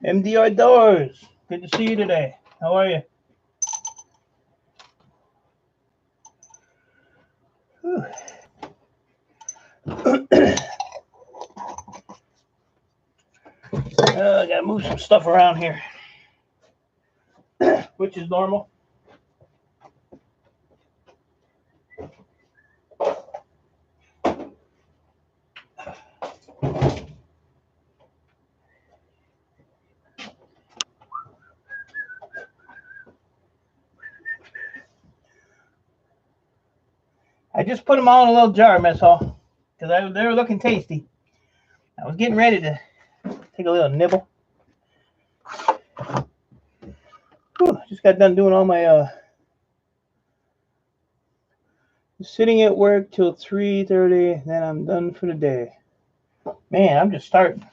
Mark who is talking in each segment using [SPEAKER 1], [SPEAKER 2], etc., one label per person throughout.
[SPEAKER 1] MDR Doors. Good to see you today. How are you? I gotta move some stuff around here, which is normal. I just put them all in a little jar, mess hall, because they were looking tasty. I was getting ready to take a little nibble. Just got done doing all my sitting at work till 3:30, then I'm done for the day. Man, I'm just starting.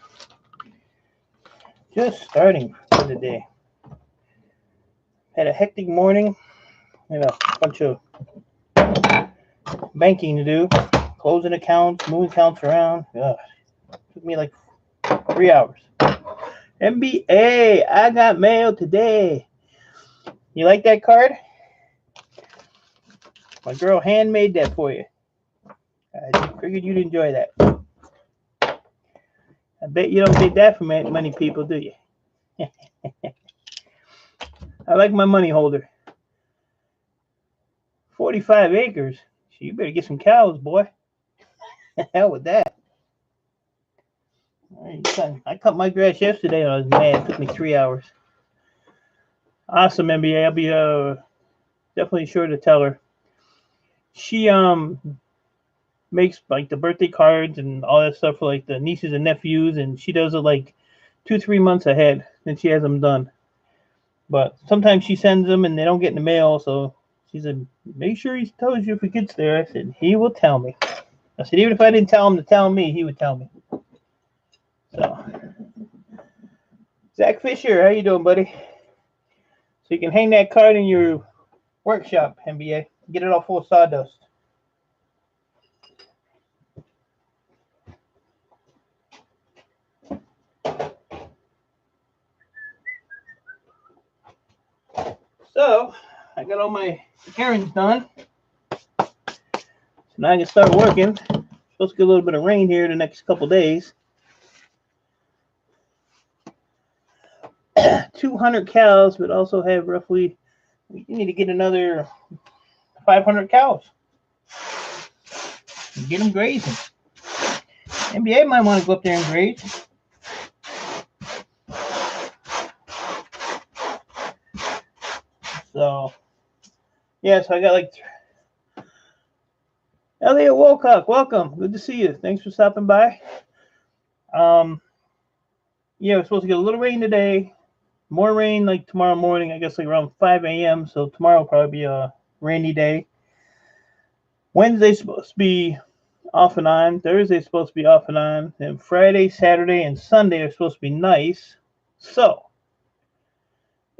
[SPEAKER 1] Just starting for the day. Had a hectic morning. Had a bunch of banking to do. Closing accounts, moving accounts around. Ugh. Took me like 3 hours. NBA, I got mail today. You like that card? My girl handmade that for you. I figured you'd enjoy that. I bet you don't get that from many people, do you? I like my money holder. 45 acres. So you better get some cows, boy. Hell with that. I cut my grass yesterday and I was mad. It took me 3 hours. Awesome, NBA. I'll be definitely sure to tell her. She makes like the birthday cards and all that stuff for like the nieces and nephews, and she does it like 2-3 months ahead. Then she has them done. But sometimes she sends them and they don't get in the mail, so she said, make sure he tells you if it gets there. I said, he will tell me. I said, even if I didn't tell him to tell me, he would tell me. So, Zach Fisher, how you doing, buddy? So you can hang that card in your workshop, NBA. Get it all full of sawdust. So, I got all my errands done. So now I can start working. Supposed to get a little bit of rain here the next couple days. 200 cows, but also have roughly, we need to get another 500 cows. Get them grazing. NBA might want to go up there and graze. So, yeah, so I got like Elliot Wolcock, welcome. Good to see you. Thanks for stopping by. Yeah, we're supposed to get a little rain today. More rain like tomorrow morning, I guess like around 5 a.m. So tomorrow will probably be a rainy day. Wednesday's supposed to be off and on. Thursday's supposed to be off and on. And Friday, Saturday, and Sunday are supposed to be nice. So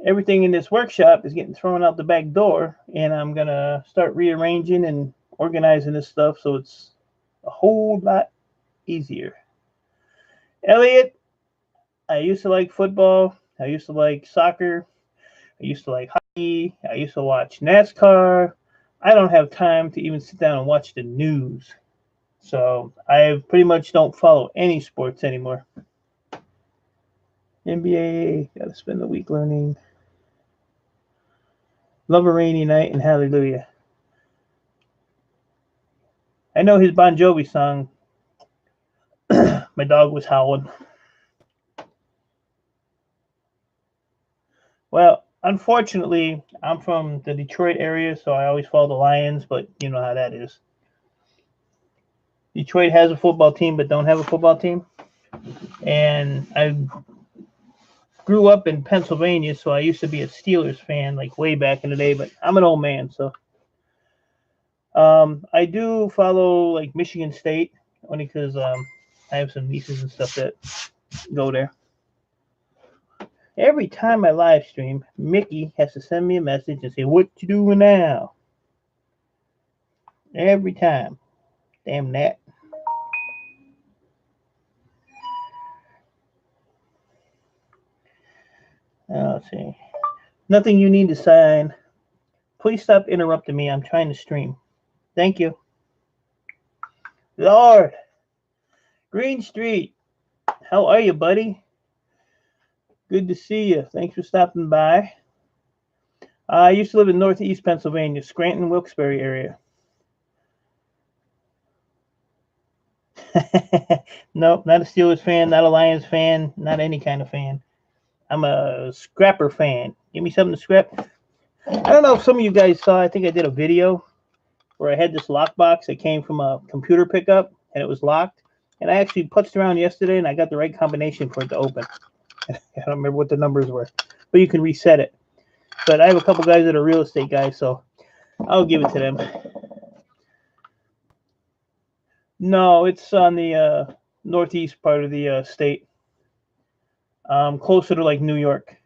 [SPEAKER 1] everything in this workshop is getting thrown out the back door, and I'm going to start rearranging and organizing this stuff so it's a whole lot easier. Elliot, I used to like football. I used to like soccer. I used to like hockey. I used to watch NASCAR. I don't have time to even sit down and watch the news. So I pretty much don't follow any sports anymore. NBA, got to spend the week learning. Love a rainy night and hallelujah. I know his Bon Jovi song. My dog was howling. Well, unfortunately, I'm from the Detroit area, so I always follow the Lions, but you know how that is. Detroit has a football team, but don't have a football team. And I grew up in Pennsylvania, so I used to be a Steelers fan, like way back in the day, but I'm an old man, so. I do follow like Michigan State, only because I have some nieces and stuff that go there. Every time I live stream, Mickey has to send me a message and say, what you doing now? Every time. Damn that. Let's see. Nothing you need to sign. Please stop interrupting me. I'm trying to stream. Thank you. Lord. Green Street. How are you, buddy? Good to see you. Thanks for stopping by. I used to live in Northeast Pennsylvania, Scranton, Wilkes-Barre area. Nope, not a Steelers fan, not a Lions fan, not any kind of fan. I'm a scrapper fan. Give me something to scrap. I don't know if some of you guys saw, I think I did a video where I had this lockbox that came from a computer pickup and it was locked. And I actually putzed around yesterday and I got the right combination for it to open. I don't remember what the numbers were, but you can reset it. But I have a couple guys that are real estate guys, so I'll give it to them. No, it's on the northeast part of the state. Closer to like New York.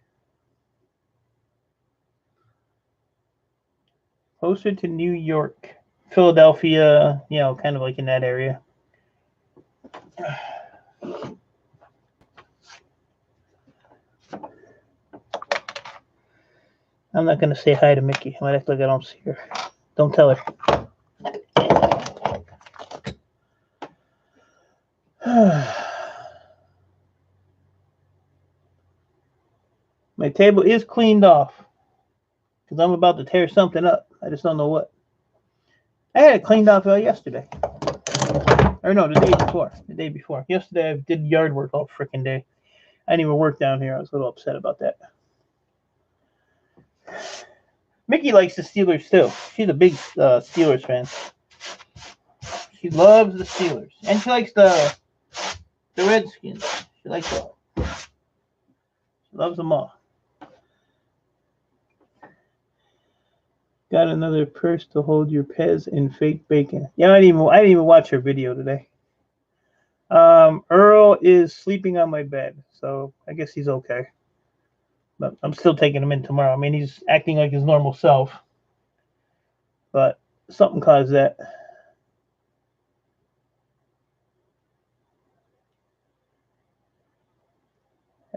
[SPEAKER 1] Closer to New York. Philadelphia, you know, kind of like in that area. I'm not going to say hi to Mickey. I might act like I don't see her. Don't tell her. My table is cleaned off because I'm about to tear something up. I just don't know what. I had it cleaned off yesterday. Or no, the day before. The day before. Yesterday I did yard work all freaking day. I didn't even work down here. I was a little upset about that. Mickey likes the Steelers too. She's a big Steelers fan. She loves the Steelers. And she likes the Redskins. She likes them all. She loves them all. Got another purse to hold your Pez and fake bacon. Yeah, I didn't even watch her video today. Earl is sleeping on my bed, so I guess he's okay. But I'm still taking him in tomorrow. I mean, he's acting like his normal self. But something caused that.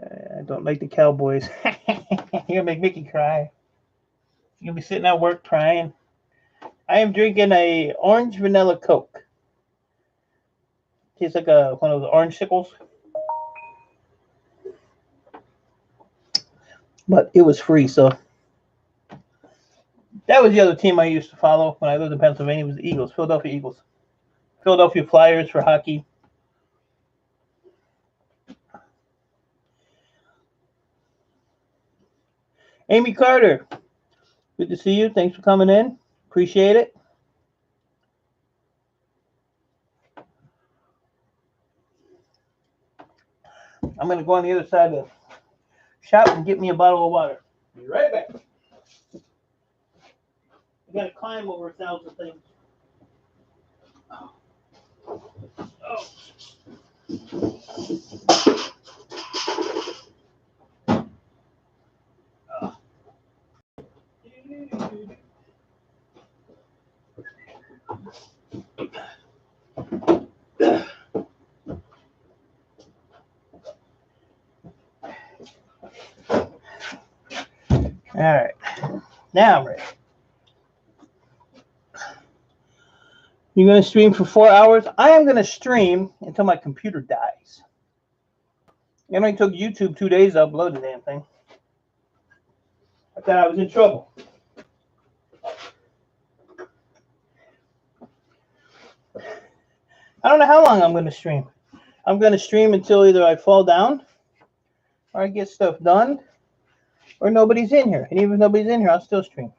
[SPEAKER 1] I don't like the Cowboys. You're going to make Mickey cry. You're going to be sitting at work crying. I am drinking a orange vanilla Coke. Tastes like one of the orange sickles. But it was free, so. That was the other team I used to follow when I lived in Pennsylvania. Was the Eagles, Philadelphia Eagles. Philadelphia Flyers for hockey. Amy Carter, good to see you. Thanks for coming in. Appreciate it. I'm going to go on the other side of the shop and get me a bottle of water. Be right back. I got to climb over 1,000 things. Oh. All right. Now I'm ready. You're going to stream for 4 hours? I am going to stream until my computer dies. It only took YouTube 2 days to upload the damn thing. I thought I was in trouble. I don't know how long I'm going to stream. I'm going to stream until either I fall down or I get stuff done or nobody's in here. And even if nobody's in here, I'll still stream.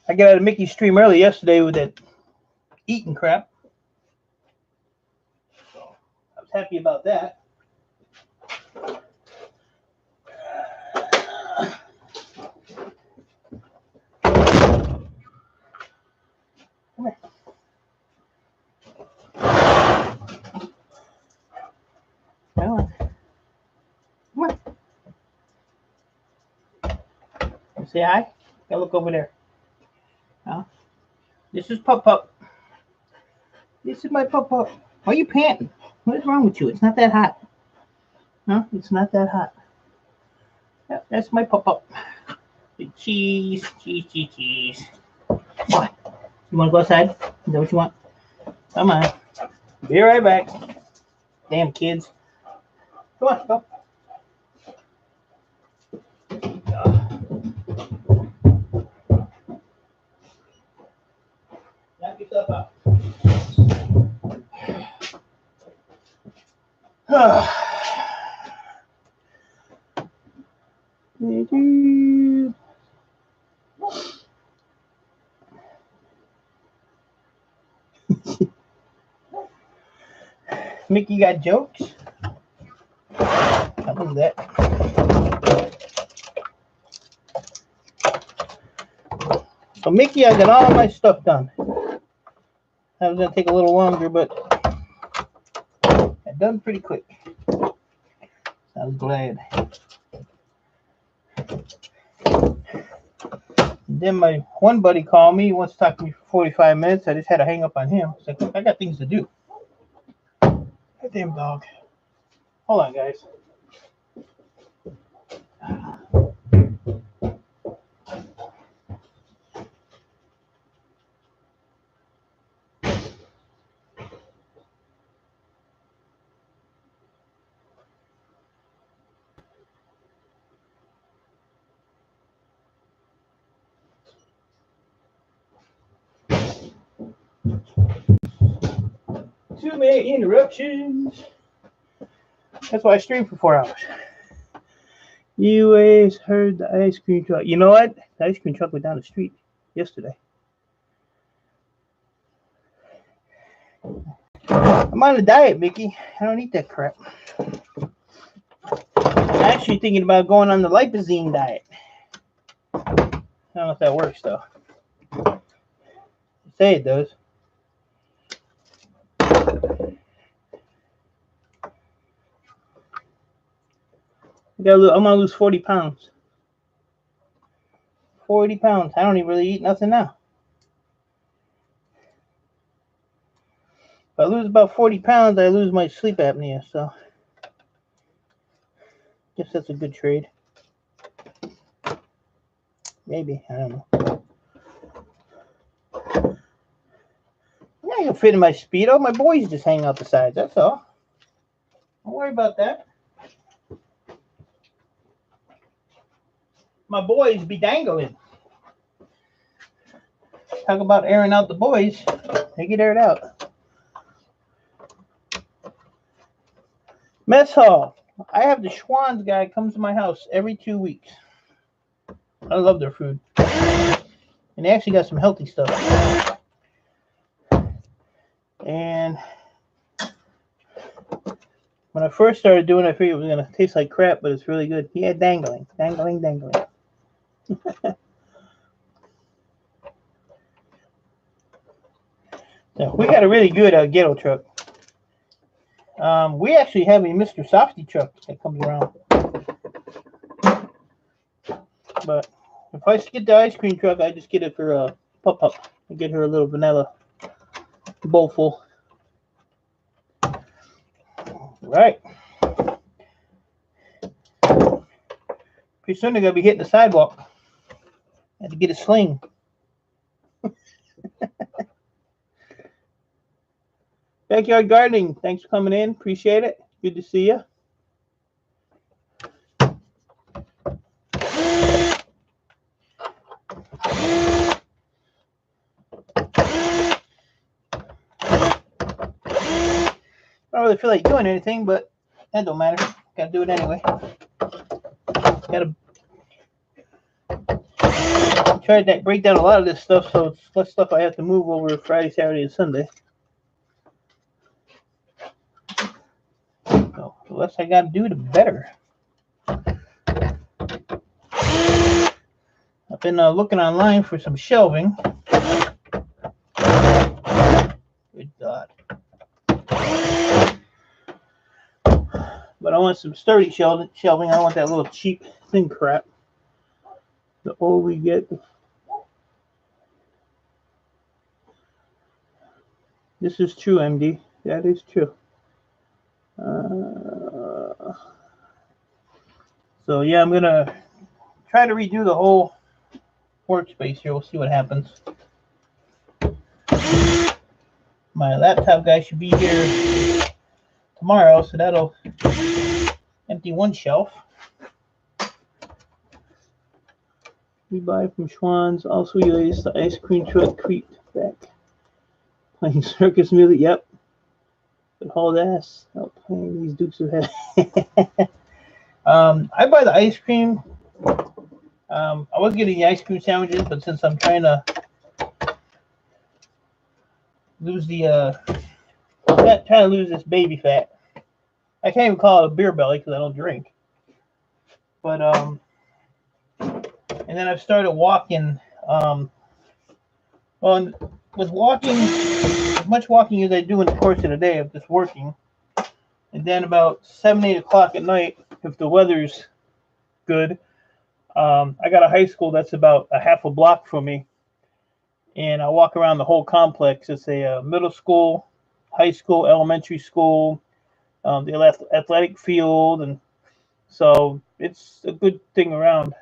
[SPEAKER 1] I got out of Mickey's stream early yesterday with that eating crap. So I was happy about that. Come here. Come on. Come on. Say hi. Gotta look over there. Huh? This is Pup Pup. This is my Pup Pup. Why are you panting? What is wrong with you? It's not that hot. No, it's not that hot. Yep, that's my Pup Pup. Cheese. What? You want to go outside? Is that what you want? Come on. Be right back. Damn kids. Come on, go. Knock yourself out. Mickey got jokes? How was that? So Mickey, I got all my stuff done. That was gonna take a little longer, but I done pretty quick. I was glad. Then my one buddy called me. He wants to talk to me for 45 minutes. I just had to hang up on him. It's like, I got things to do. Goddamn dog. Hold on, guys. Too many interruptions. That's why I streamed for 4 hours. You always heard the ice cream truck. You know what? The ice cream truck went down the street yesterday. I'm on a diet, Mickey. I don't eat that crap. I'm actually thinking about going on the lipazine diet. I don't know if that works, though. They say it does. I'm gonna lose 40 pounds. 40 pounds. I don't even really eat nothing now. If I lose about 40 pounds, I lose my sleep apnea, so guess that's a good trade. Maybe. I don't know. Yeah, I can fit in my Speedo. My boys just hang out the sides. That's all. Don't worry about that. My boys be dangling. Talk about airing out the boys. They get aired out. Mess hall. I have the Schwann's guy comes to my house every 2 weeks. I love their food. And they actually got some healthy stuff. And when I first started doing it, I figured it was going to taste like crap, but it's really good. He had dangling. So we got a really good ghetto truck. We actually have a Mr. Softy truck that comes around. But if I get the ice cream truck, I just get it for Pup Pup. I get her a little vanilla bowl full. Right. Pretty soon they're going to be hitting the sidewalk. I had to get a sling. Backyard gardening. Thanks for coming in. Appreciate it. Good to see you. I don't really feel like doing anything, but that don't matter. Gotta do it anyway. Gotta try to break down a lot of this stuff, so it's less stuff I have to move over Friday, Saturday, and Sunday. So the less I gotta do, the better. I've been looking online for some shelving. Good God. But I want some sturdy shelving. I don't want that little cheap thin crap. The older we get, this is true, MD. That is true. So yeah, I'm gonna try to redo the whole workspace here. We'll see what happens. My laptop guy should be here tomorrow, so that'll empty one shelf. We buy from Schwann's. Also, we use the ice cream truck creeped back. Playing circus music. Yep. But hauled ass. Out playing these Dukes of Hazzard. I buy the ice cream. I was getting the ice cream sandwiches, but since I'm trying to lose the trying to lose this baby fat, I can't even call it a beer belly because I don't drink. But and then I've started walking. Well, with walking, as much walking as I do in the course of the day of just working, and then about 7, 8 o'clock at night, if the weather's good, I got a high school that's about a half a block from me, and I walk around the whole complex. It's a middle school, high school, elementary school, the athletic field, and so it's a good thing around,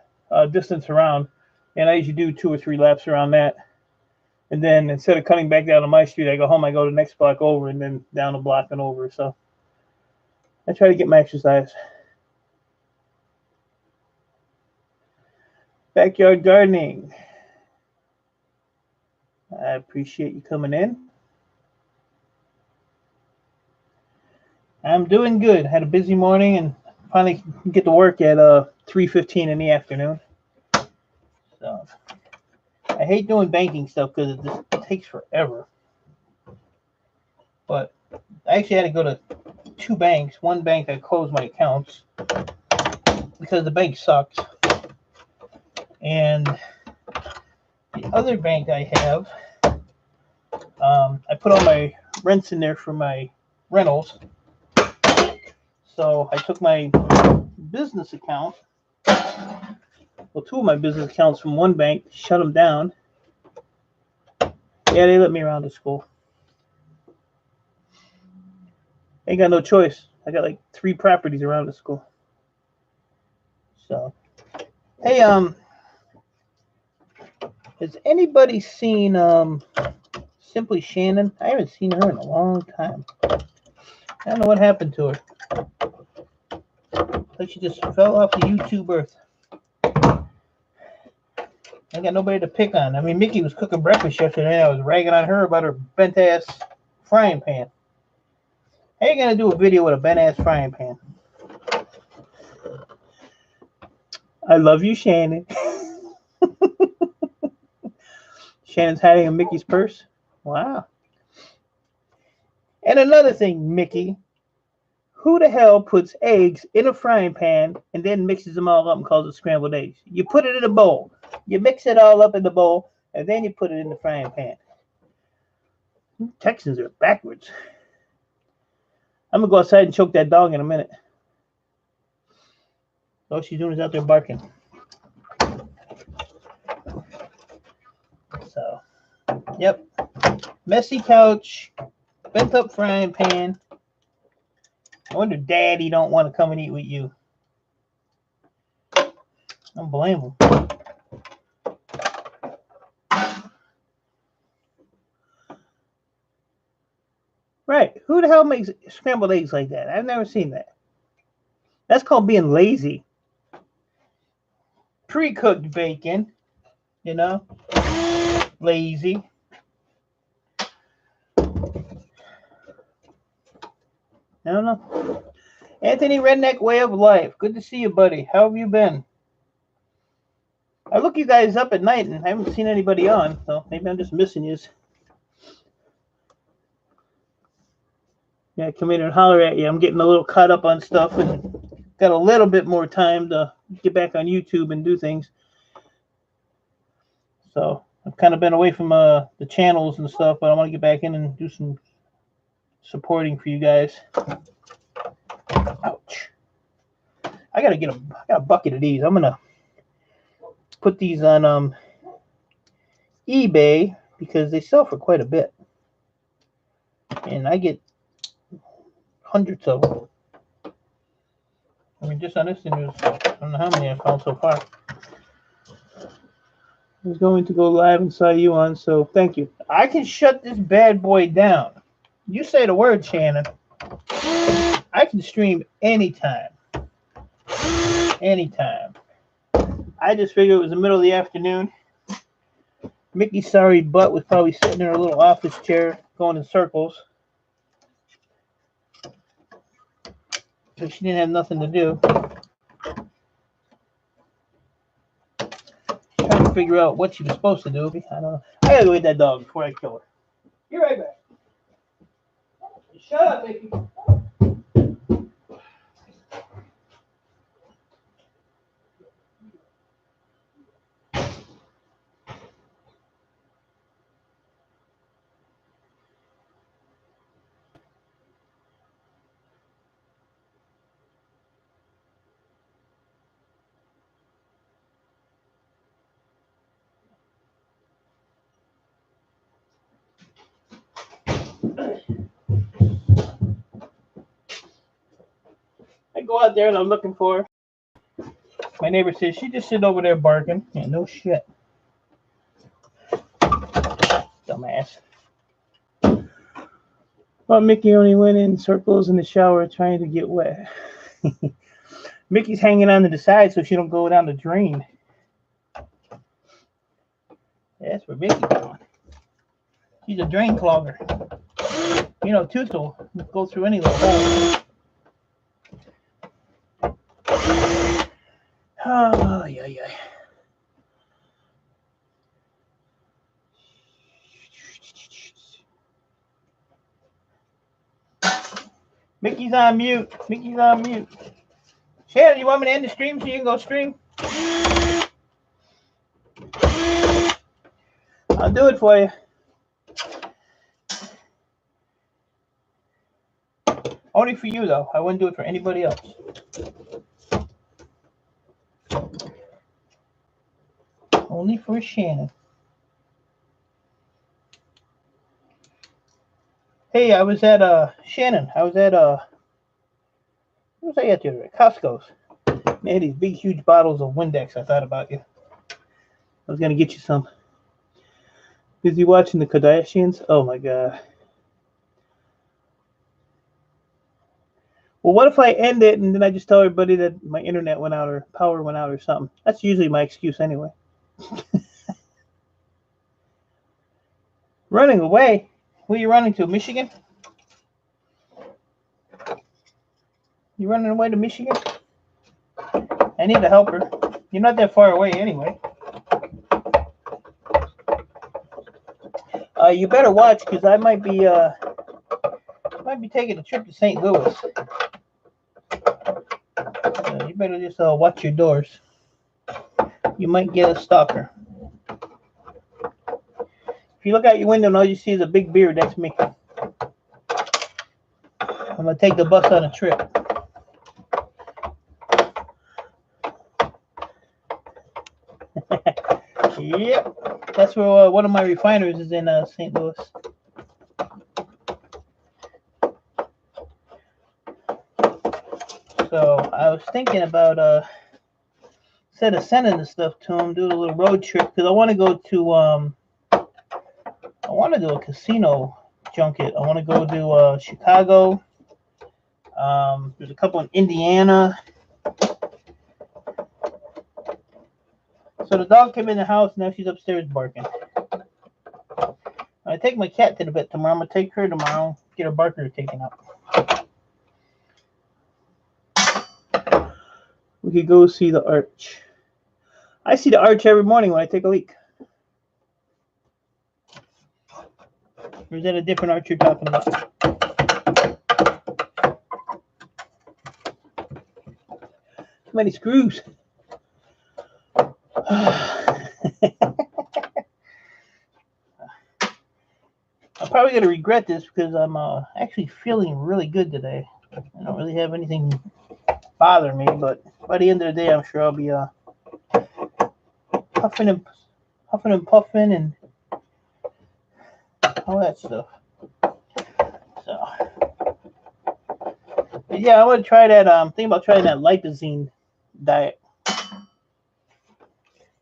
[SPEAKER 1] distance around, and I usually do 2 or 3 laps around that. And then instead of cutting back down on my street, I go home, I go the next block over, and then down a block and over. So I try to get my exercise. Backyard gardening. I appreciate you coming in. I'm doing good. Had a busy morning and finally get to work at 3:15 in the afternoon. So I hate doing banking stuff because it takes forever. But I actually had to go to 2 banks. One bank I closed my accounts because the bank sucks. And the other bank I have, I put all my rents in there for my rentals. So I took my business account, well, 2 of my business accounts from one bank, shut them down. Yeah, they let me around the school. Ain't got no choice. I got like 3 properties around the school. So, hey, has anybody seen Simply Shannon? I haven't seen her in a long time. I don't know what happened to her. Like she just fell off the YouTube earth. I got nobody to pick on. I mean, Mickey was cooking breakfast yesterday, and I was ragging on her about her bent ass frying pan. How you gonna do a video with a bent ass frying pan? I love you, Shannon. Shannon's hiding in Mickey's purse. Wow. And another thing, Mickey. Who the hell puts eggs in a frying pan and then mixes them all up and calls it scrambled eggs? You put it in a bowl. You mix it all up in the bowl, and then you put it in the frying pan. Texans are backwards. I'm going to go outside and choke that dog in a minute. All she's doing is out there barking. So, yep. Messy couch, bent up frying pan. I wonder Daddy don't want to come and eat with you. I don't blame him. Right. Who the hell makes scrambled eggs like that? I've never seen that. That's called being lazy. Pre-cooked bacon, you know? Lazy. I don't know. Anthony Redneck Way of Life. Good to see you, buddy. How have you been? I look you guys up at night and I haven't seen anybody on, so maybe I'm just missing you. Yeah, come in and holler at you. I'm getting a little caught up on stuff and got a little bit more time to get back on YouTube and do things. So I've kind of been away from the channels and stuff, but I want to get back in and do some supporting for you guys. Ouch. I got a bucket of these. I'm going to put these on eBay because they sell for quite a bit. And I get hundreds of them. I mean, just on this thing, I don't know how many I've found so far. I was going to go live and saw you on, so thank you. I can shut this bad boy down. You say the word, Shannon. I can stream anytime. Anytime. I just figured it was the middle of the afternoon. Mickey's sorry butt was probably sitting in her little office chair going in circles. So she didn't have nothing to do. Trying to figure out what she was supposed to do. I don't know. I gotta go get that dog before I kill her. Be right back. Shut up, Mickey. I go out there and I'm looking for her. My neighbor says she just sitting over there barking. Yeah, no shit. Dumbass. Well, Mickey only went in circles in the shower trying to get wet. Mickey's hanging on to the side so she don't go down the drain. That's where Mickey's going. She's a drain clogger. You know, Toots will go through any little hole. Oh, yeah, yeah. Mickey's on mute. Mickey's on mute. Shannon, you want me to end the stream so you can go stream? I'll do it for you. Only for you, though. I wouldn't do it for anybody else. Only for Shannon. Hey, I was at Shannon. I was at what was I at the other day? Costco's. They had these big, huge bottles of Windex. I thought about you. I was gonna get you some. Busy watching the Kardashians? Oh my god. Well, what if I end it and then I just tell everybody that my internet went out or power went out or something? That's usually my excuse anyway. Running away? Who are you running to? Michigan? You running away to Michigan? I need to help her. You're not that far away anyway. You better watch because I might be taking a trip to St. Louis. You better just watch your doors. You might get a stalker. If you look out your window and all you see is a big beard, that's me. I'm going to take the bus on a trip. Yep. That's where one of my refiners is in St. Louis. So I was thinking about instead of sending the stuff to him, do a little road trip because I want to go to I want to do a casino junket. I want to go to Chicago. There's a couple in Indiana. So the dog came in the house. Now she's upstairs barking. I take my cat to the vet tomorrow. I'm going to take her tomorrow. Get her barker taken out. We could go see the arch. I see the arch every morning when I take a leak. Or is that a different arch you're talking about? Too many screws. I'm probably going to regret this because I'm actually feeling really good today. I don't really have anything bother me, but by the end of the day, I'm sure I'll be huffing and puffing and all that stuff. So, but yeah, I want to try that. Thinking about trying that lipozene diet.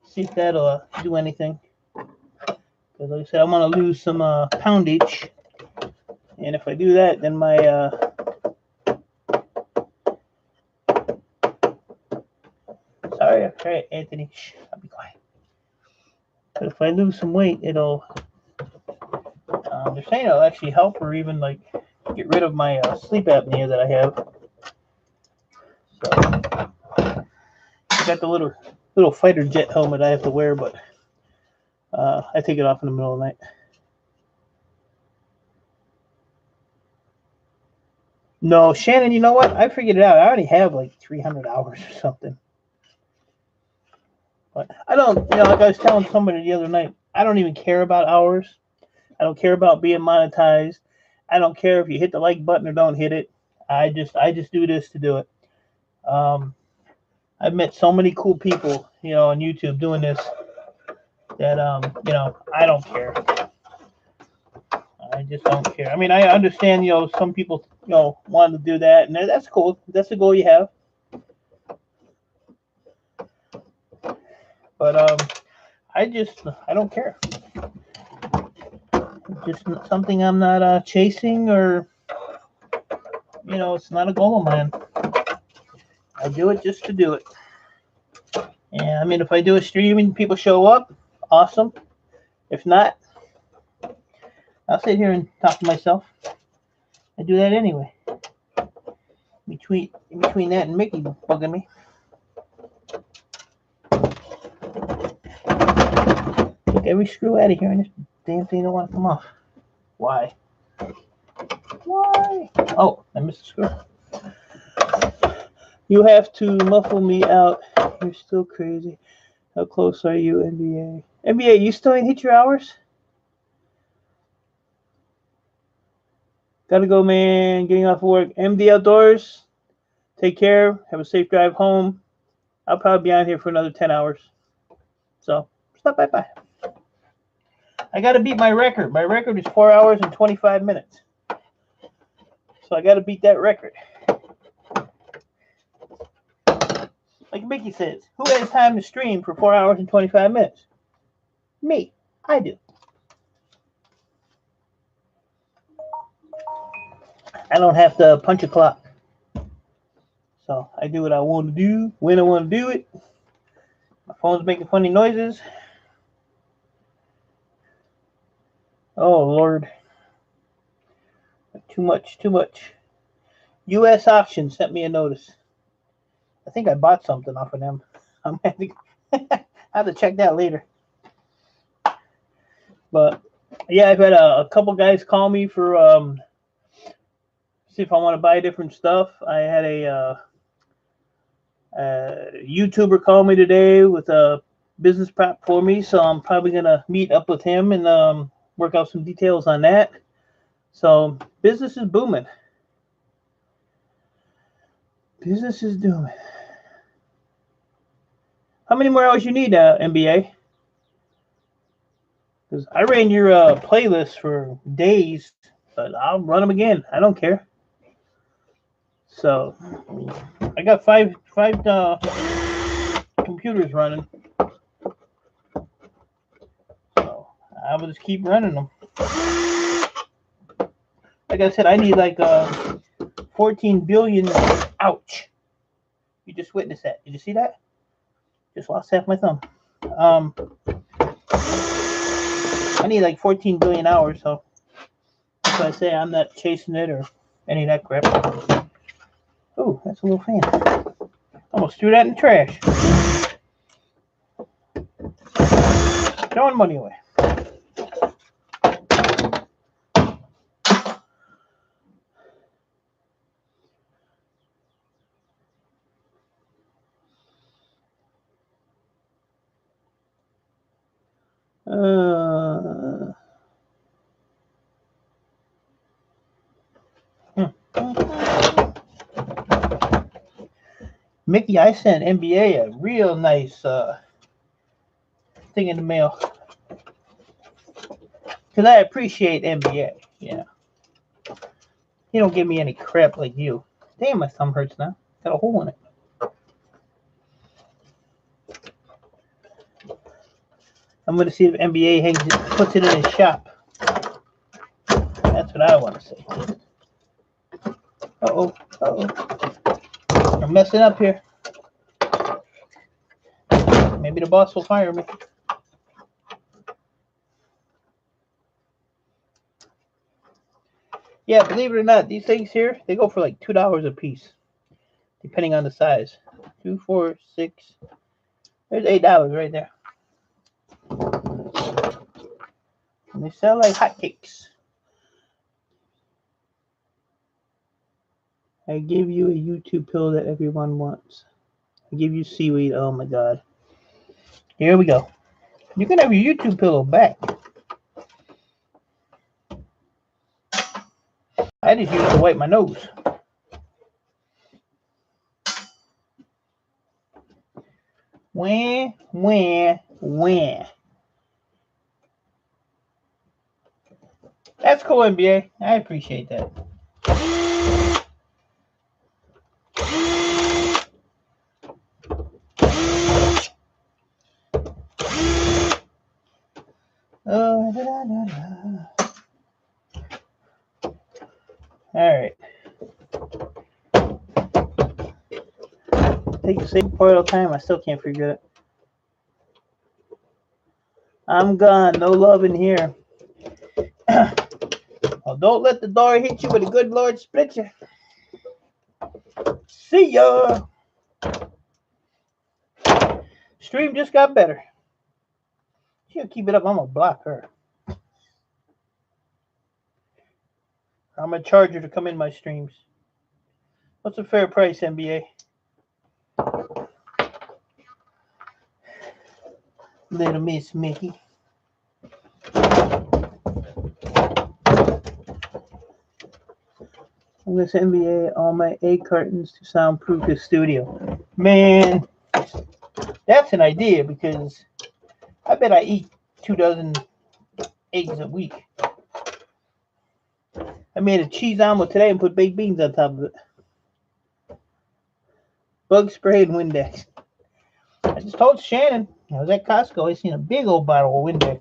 [SPEAKER 1] See if that'll do anything. Because like I said, I want to lose some poundage, and if I do that, then my sorry, okay, Anthony, shh, I'll be quiet. But if I lose some weight, it'll. They're saying it'll actually help, or even like get rid of my sleep apnea that I have. So I got the little fighter jet helmet I have to wear, but I take it off in the middle of the night. No, Shannon, you know what? I figured it out. I already have like 300 hours or something. But I don't, like I was telling somebody the other night, I don't even care about hours. I don't care about being monetized. I don't care if you hit the like button or don't hit it. I just do this to do it. I've met so many cool people, on YouTube doing this that, I don't care. I just don't care. I mean, I understand, some people, want to do that, and that's cool. That's the goal you have. But I don't care. It's just something I'm not chasing, or, it's not a goal of mine. I do it just to do it. And I mean, if I do a stream and people show up, awesome. If not, I'll sit here and talk to myself. I do that anyway. Between that and Mickey bugging me. Took every screw out of here, and this damn thing don't want to come off. Why? Why? Oh, I missed a screw. You have to muffle me out. You're still crazy. How close are you, NBA? NBA, you still ain't hit your hours? Gotta go, man. Getting off work. MD Outdoors. Take care. Have a safe drive home. I'll probably be on here for another 10 hours. So, stop by. I got to beat my record. My record is 4 hours and 25 minutes. So, I got to beat that record. Like Mickey says, who has time to stream for 4 hours and 25 minutes? Me. I do. I don't have to punch a clock. So I do what I want to do when I want to do it. My phone's making funny noises. Oh, Lord. Too much. U.S. Auction sent me a notice. I think I bought something off of them. I'm going to have to check that later. But, yeah, I've had a couple guys call me for see if I want to buy different stuff. I had a YouTuber call me today with a business prep for me, so I'm probably going to meet up with him and work out some details on that. So business is booming. Business is doing. How many more hours you need, NBA? Because I ran your playlist for days, but I'll run them again. I don't care. So I got five computers running. So I will just keep running them. Like I said, I need like 14 billion. Ouch. You just witnessed that. Did you see that? Just lost half my thumb. I need like 14 billion hours, so that's why I say I'm not chasing it or any of that crap. Oh, that's a little fan. Almost threw that in the trash. Throwing money away. Mickey, I sent NBA a real nice thing in the mail. Because I appreciate NBA. Yeah. You don't give me any crap like you. Damn, my thumb hurts now. Got a hole in it. I'm going to see if NBA puts it in his shop. That's what I want to say. Uh-oh. I'm messing up here. Maybe the boss will fire me. Yeah, believe it or not, these things here, they go for like $2 a piece, depending on the size. 2, 4, 6. There's $8 right there. And they sell like hotcakes. I give you a YouTube pill that everyone wants. I give you seaweed. Oh my god. Here we go. You can have your YouTube pillow back. I just use it to wipe my nose. Wah. That's cool, NBA. I appreciate that. Alright. Take the same part of time. I still can't figure it. I'm gone. No love in here. Oh, don't let the door hit you with a good Lord split you. See ya. Stream just got better. She'll keep it up. I'm gonna block her. I'm gonna charge her to come in my streams. What's a fair price, NBA? Little Miss Mickey. I'm gonna send NBA all my egg cartons to soundproof his studio. Man, that's an idea because I bet I eat 2 dozen eggs a week. I made a cheese omelet today and put baked beans on top of it. Bug spray and Windex. I just told Shannon, I was at Costco, I seen a big old bottle of Windex.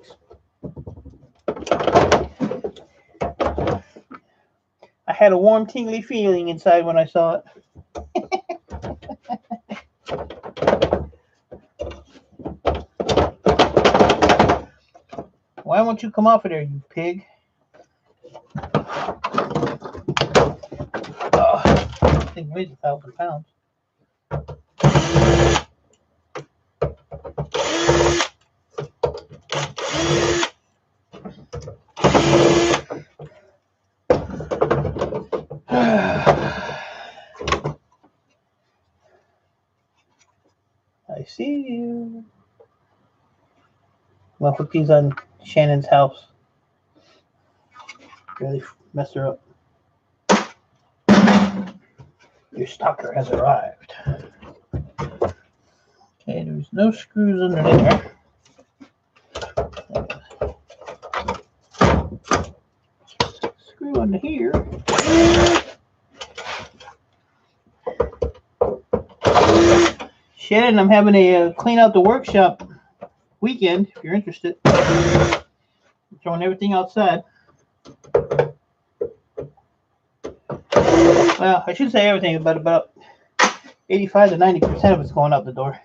[SPEAKER 1] I had a warm, tingly feeling inside when I saw it. Why won't you come off of there, you pig? Oh, this thing weighs 1,000 pounds. I see you. Well, put these on Shannon's house. Really messed her up. Your stalker has arrived. Okay, there's no screws under there. Screw under here. Shannon, I'm having a clean out the workshop weekend, if you're interested. I'm throwing everything outside. Well, I should say everything, but about 85 to 90% of it's going out the door.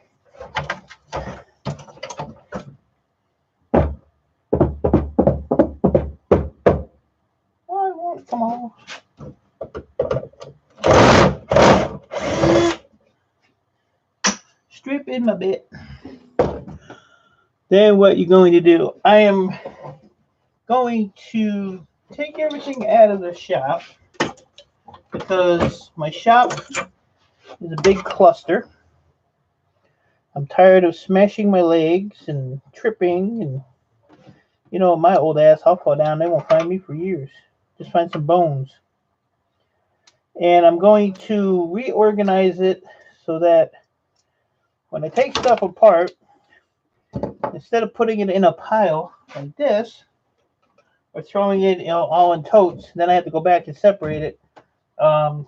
[SPEAKER 1] Why won't it come off? Strip in my bit. Then what you're going to do, I am going to take everything out of the shop because my shop is a big cluster. I'm tired of smashing my legs and tripping, and you know, my old ass, I'll fall down, they won't find me for years. Just find some bones. And I'm going to reorganize it so that when I take stuff apart, instead of putting it in a pile like this, or throwing it, you know, all in totes, then I have to go back and separate it. I'm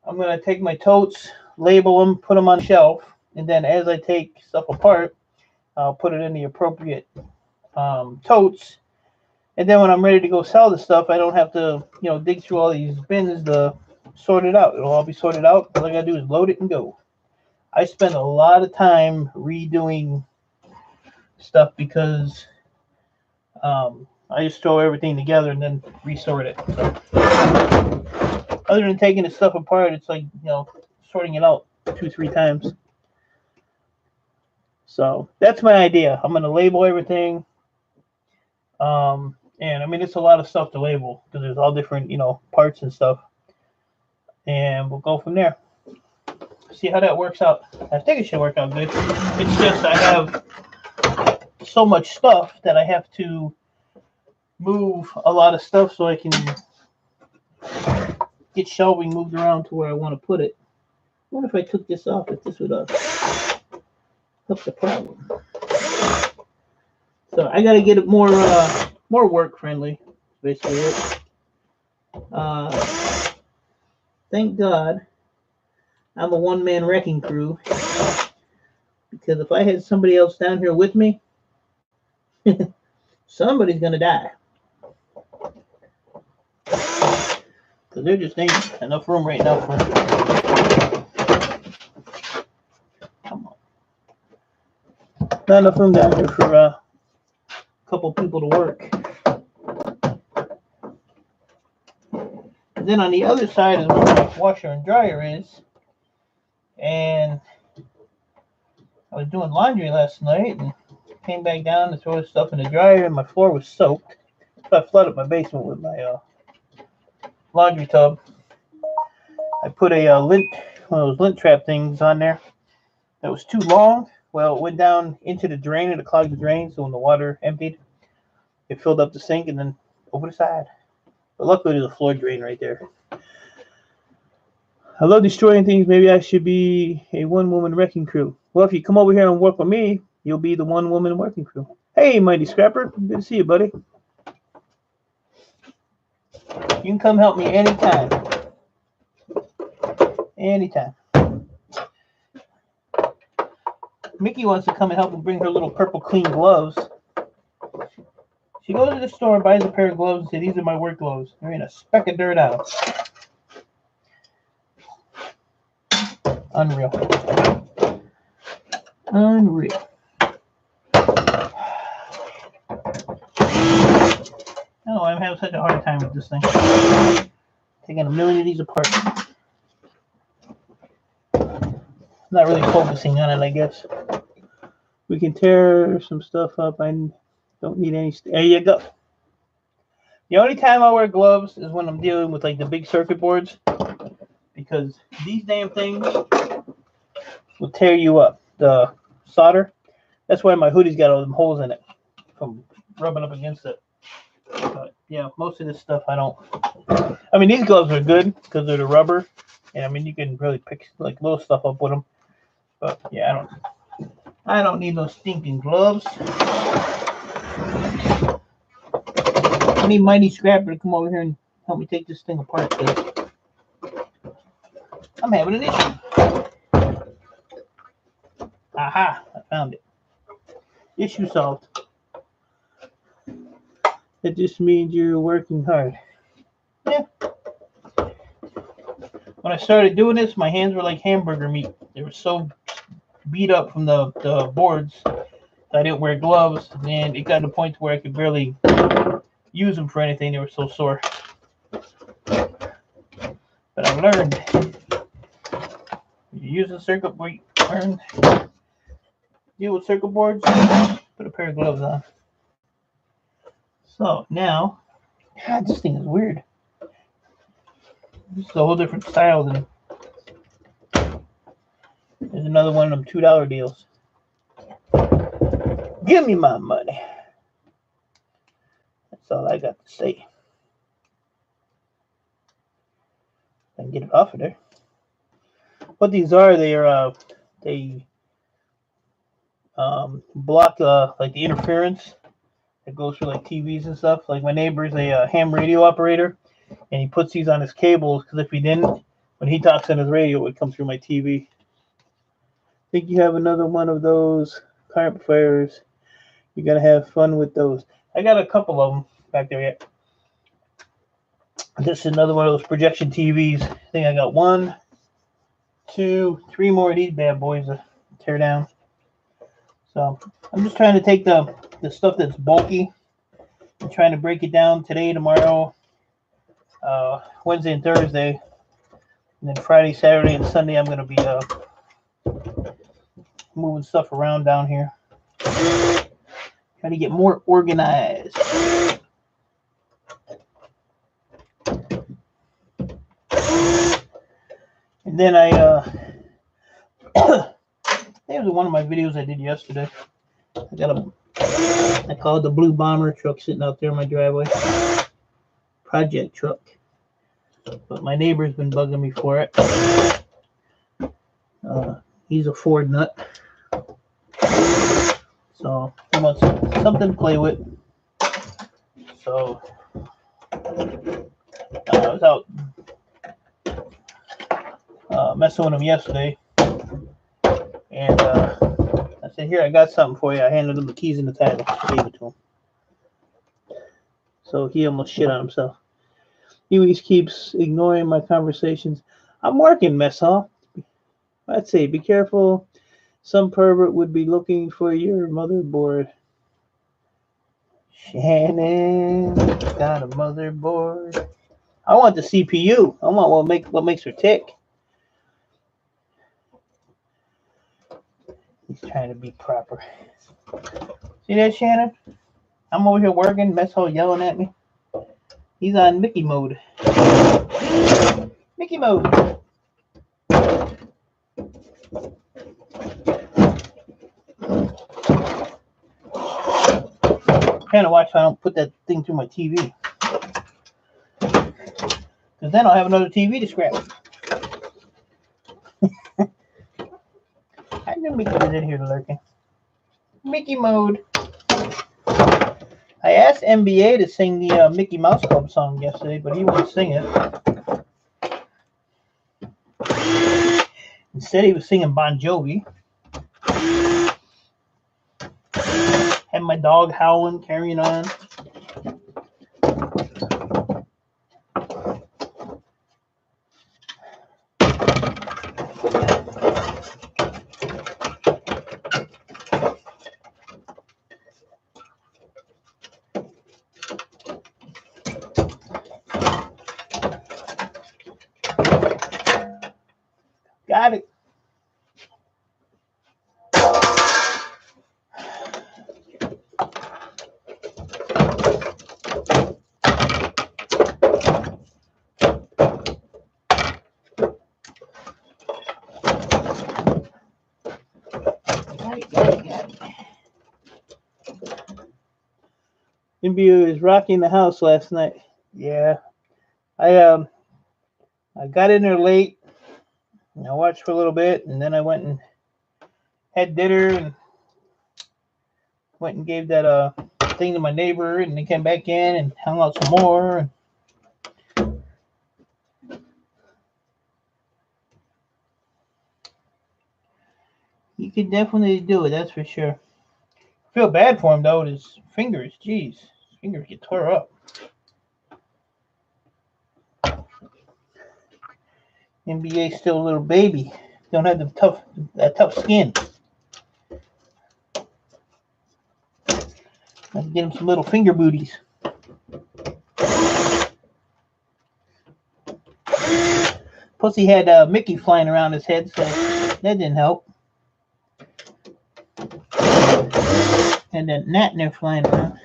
[SPEAKER 1] going to take my totes, label them, put them on the shelf, and then as I take stuff apart, I'll put it in the appropriate totes. And then when I'm ready to go sell the stuff, I don't have to, you know, dig through all these bins to sort it out. It'll all be sorted out. All I got to do is load it and go. I spend a lot of time redoing stuff because I just throw everything together and then resort it. So, other than taking the stuff apart, it's like, you know, sorting it out 2-3 times. So that's my idea. I'm going to label everything. And I mean, it's a lot of stuff to label because there's all different, you know, parts and stuff. And we'll go from there. See how that works out. I think it should work out good. It's just I have so much stuff that I have to move a lot of stuff so I can get shelving moved around to where I want to put it. What if I took this off? If this would help the problem. So I got to get it more work friendly. Basically it. Thank God I'm a one-man wrecking crew, because if I had somebody else down here with me, somebody's gonna die. Because there just ain't enough room right now for. Come on. Not enough room down here for a couple people to work. And then on the other side is where my washer and dryer is. And I was doing laundry last night and came back down to throw stuff in the dryer, and my floor was soaked. So I flooded my basement with my laundry tub. I put a one of those lint trap things on there that was too long. Well, it went down into the drain and it clogged the drain, so when the water emptied, it filled up the sink and then over the side. But luckily there's a floor drain right there. I love destroying things. Maybe I should be a one-woman wrecking crew. Well, if you come over here and work with me, you'll be the one-woman working crew. Hey, Mighty Scrapper. Good to see you, buddy. You can come help me anytime. Anytime. Mickey wants to come and help and bring her little purple clean gloves. She goes to the store and buys a pair of gloves and says, these are my work gloves. There ain't a speck of dirt on them. Unreal. Unreal. Oh, I'm having such a hard time with this thing. Taking a million of these apart. Not really focusing on it, I guess. We can tear some stuff up. I don't need any. There you go. The only time I wear gloves is when I'm dealing with like the big circuit boards, because these damn things will tear you up. The solder. That's why my hoodie's got all them holes in it from rubbing up against it. But yeah, most of this stuff I don't. I mean, these gloves are good because they're the rubber, and I mean you can really pick like little stuff up with them. But yeah, I don't need no stinking gloves. I need Mighty Scrapper to come over here and help me take this thing apart, because I'm having an issue. Aha, I found it. Issue solved. That just means you're working hard. Yeah. When I started doing this, my hands were like hamburger meat. They were so beat up from the boards that I didn't wear gloves, and it got to the point where I could barely use them for anything. They were so sore. But I learned. You use a circuit board, learn. Deal with circuit boards, put a pair of gloves on. So now, God, this thing is weird. This is a whole different style than. There's another one of them $2 deals. Give me my money. That's all I got to say. I can get it off of there. What these are, they block like the interference that goes through like TVs and stuff. Like my neighbor's a ham radio operator, and he puts these on his cables because if he didn't, when he talks on his radio, it would come through my TV. I think you have another one of those car amplifiers. You gotta have fun with those. I got a couple of them back there yet. This is another one of those projection TVs. I think I got 1, 2, 3 more of these bad boys to tear down. So I'm just trying to take the stuff that's bulky and trying to break it down today, tomorrow, Wednesday and Thursday. And then Friday, Saturday, and Sunday I'm going to be moving stuff around down here. Trying to get more organized. And then there's one of my videos I did yesterday. I call it the Blue Bomber truck sitting out there in my driveway. Project truck. But my neighbor's been bugging me for it. He's a Ford nut. So he wants something to play with. So I was out messing with him yesterday. And I said, here, I got something for you. I handed him the keys and the title. I gave it to him. So he almost shit on himself. He always keeps ignoring my conversations. I'm working, mess hall. I'd say be careful. Some pervert would be looking for your motherboard. Shannon got a motherboard. I want the CPU. I want what makes her tick. He's trying to be proper. See that, Shannon? I'm over here working. Mess hall yelling at me. He's on Mickey mode. Mickey mode. Trying to watch so I don't put that thing through my TV. Because then I'll have another TV to scrap. I knew Mickey was in here lurking. Mickey mode. I asked NBA to sing the Mickey Mouse Club song yesterday, but he wouldn't sing it. Instead, he was singing Bon Jovi. Had my dog howling, carrying on. Got it. NBA was rocking the house last night. Yeah, I got in there late. And I watched for a little bit, and then I went and had dinner, and went and gave that thing to my neighbor, and then came back in and hung out some more. He could definitely do it, that's for sure. I feel bad for him though. His fingers, jeez, his fingers get tore up. NBA's still a little baby. Don't have that tough skin. Let's get him some little finger booties. Plus he had Mickey flying around his head, so that didn't help. And then Nat in there flying around.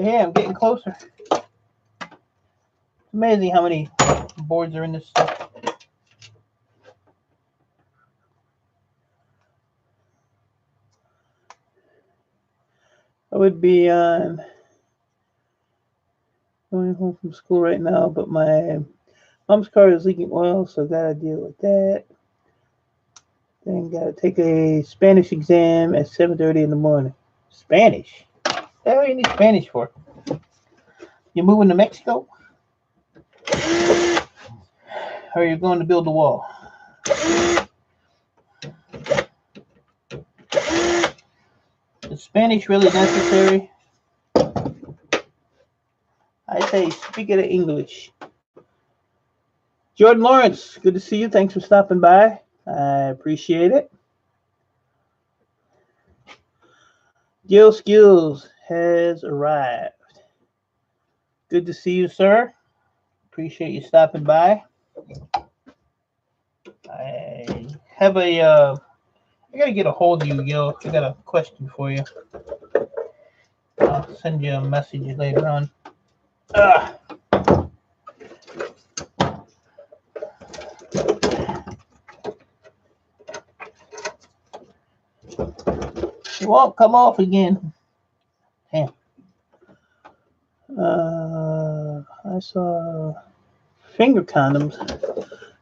[SPEAKER 1] Yeah, I'm getting closer. It's amazing how many boards are in this stuff. I would be going home from school right now, but my Mom's car is leaking oil, so gotta deal with that. Then gotta take a Spanish exam at 7:30 in the morning. Spanish? What the hell you need Spanish for? You moving to Mexico? Or are you going to build a wall? Is Spanish really necessary? I say speak it in English. Jordan Lawrence, good to see you. Thanks for stopping by. I appreciate it. Gil Skills has arrived. Good to see you, sir. Appreciate you stopping by. I have a, I gotta get a hold of you, Gil. I got a question for you. I'll send you a message later on. It won't come off again. Damn. I saw finger condoms.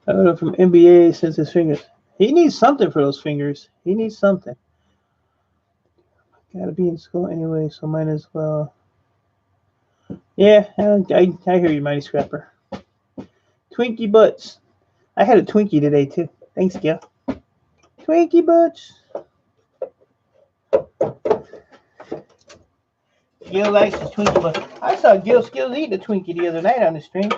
[SPEAKER 1] I got it from NBA since his fingers. He needs something for those fingers. He needs something. Gotta be in school anyway, so might as well. Yeah, I hear you, Mighty Scrapper. Twinkie Butts. I had a Twinkie today, too. Thanks, Gil. Twinkie Butts. Gil likes his Twinkie Butts. I saw Gil Skills eat a Twinkie the other night on the stream.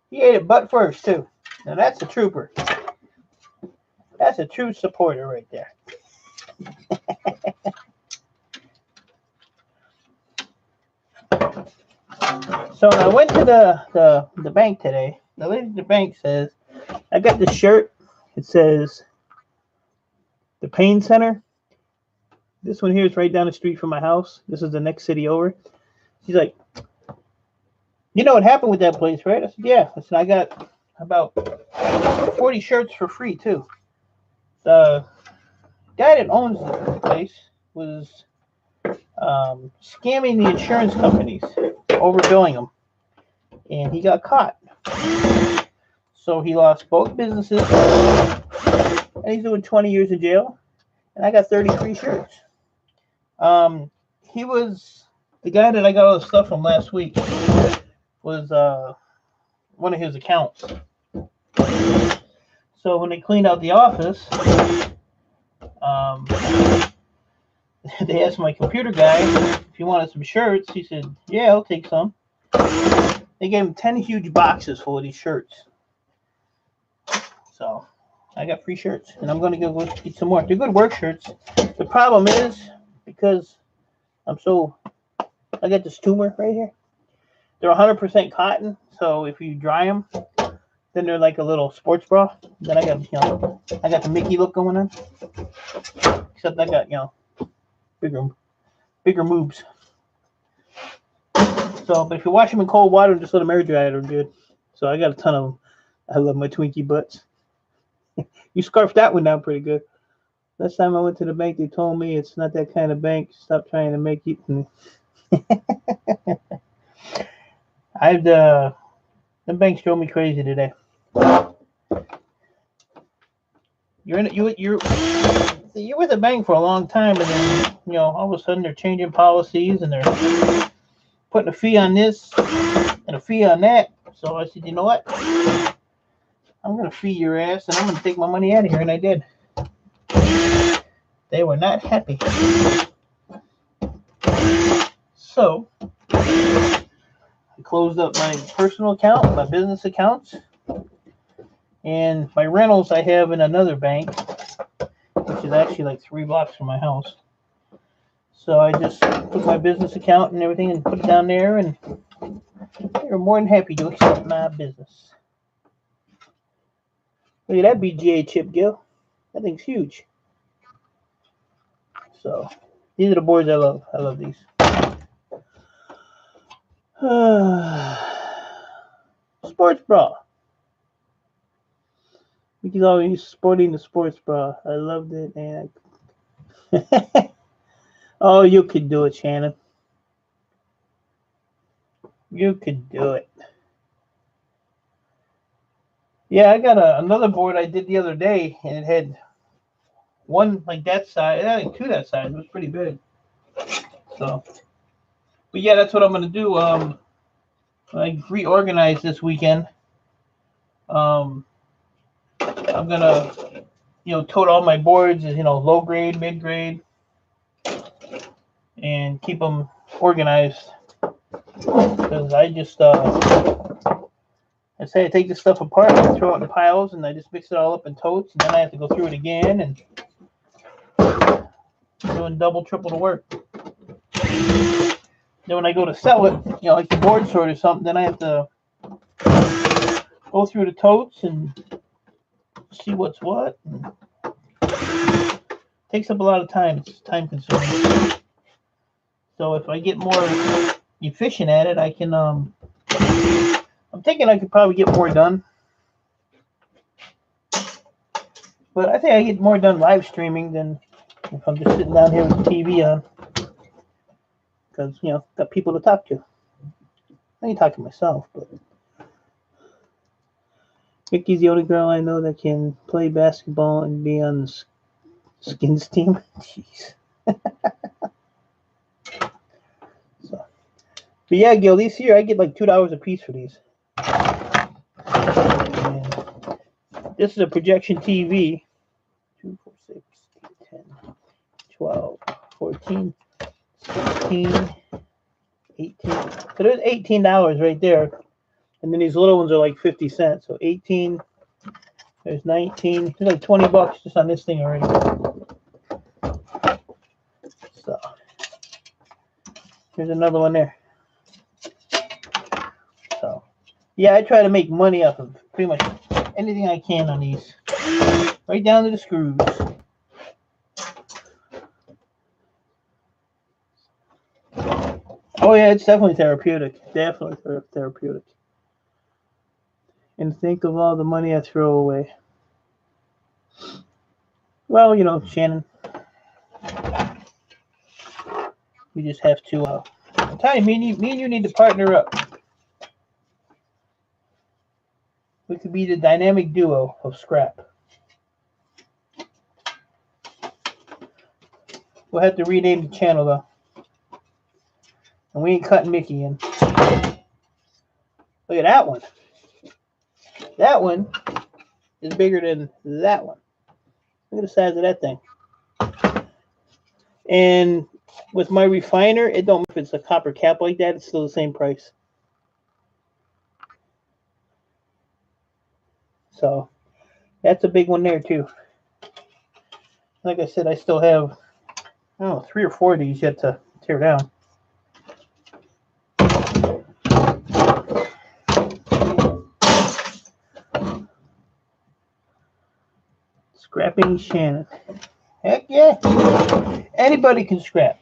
[SPEAKER 1] He ate it butt first, too. Now, that's a trooper. That's a true supporter right there. So when I went to the bank today, the lady at the bank says, I got this shirt. It says the Pain Center. This one here is right down the street from my house. This is the next city over. She's like, you know what happened with that place, right? I said, yeah. I said, I got about 40 shirts for free, too. The guy that owns the place was scamming the insurance companies, overbilling them. And he got caught. So he lost both businesses. And he's doing 20 years in jail. And I got 30 free shirts. He was the guy that I got all the stuff from last week. Was one of his accounts. So when they cleaned out the office, they asked my computer guy if he wanted some shirts. He said, yeah, I'll take some. They gave him 10 huge boxes full of these shirts. So I got free shirts, and I'm going to go get some more. They're good work shirts. The problem is, because I got this tumor right here. They're 100% cotton, so if you dry them, then they're like a little sports bra. Then I got the Mickey look going on. Except I got, bigger moves. So, but if you wash them in cold water and just let them air dry, they're good. So I got a ton of them. I love my Twinkie Butts. You scarfed that one down pretty good. Last time I went to the bank, they told me it's not that kind of bank. Stop trying to make it. The banks drove me crazy today. You're with the bank for a long time, and then all of a sudden they're changing policies and they're putting a fee on this and a fee on that. So I said, you know what? I'm gonna fee your ass and I'm gonna take my money out of here, and I did. They were not happy. So I closed up my personal account, my business accounts, and my rentals I have in another bank, which is actually like 3 blocks from my house. So I just took my business account and everything and put it down there, and they were more than happy to accept my business. Look at that BGA chip, Gil. That thing's huge. So these are the boards I love. I love these. Sports bra. Mickey's always sporting the sports bra. I loved it, and oh, you could do it, Shannon. You could do it. Yeah, I got another board I did the other day, and it had one like that size. It had like two that size. It was pretty big. So, but yeah, that's what I'm gonna do. I reorganize this weekend. Um, I'm gonna, tote all my boards, low grade, mid grade, and keep them organized. Because I just, I say I take this stuff apart, and throw it in piles, and I just mix it all up in totes, and then I have to go through it again, and doing double, triple the work. Then when I go to sell it, like the board sort or something, then I have to go through the totes and see what's what. It takes up a lot of time. It's time consuming. So if I get more efficient at it, I can. I'm thinking I could probably get more done. But I think I get more done live streaming than if I'm just sitting down here with the TV on. Because, got people to talk to. I can talk to myself, but Vicky's the only girl I know that can play basketball and be on the Skins team. Jeez. So, but yeah, Gil, these here I get like $2 a piece for these. And this is a projection TV. 2, 4, 6, 8, 10, 12, 14, 16, 18. So there's $18 right there. And then these little ones are like 50 cents. So 18, there's 19. There's like $20 just on this thing already. So here's another one there. So yeah, I try to make money off of pretty much anything I can on these. Right down to the screws. Oh yeah, it's definitely therapeutic. Definitely therapeutic. And think of all the money I throw away. Well, Shannon. We just have to. I'm telling you, me and you need to partner up. We could be the dynamic duo of scrap. We'll have to rename the channel though. And we ain't cutting Mickey in. Look at that one. That one is bigger than that one. Look at the size of that thing. And with my refiner, it don't matter if it's a copper cap like that, it's still the same price. So that's a big one there too. Like I said, I still have, 3 or 4 of these yet to tear down. Scrapping Shannon. Heck yeah. Anybody can scrap.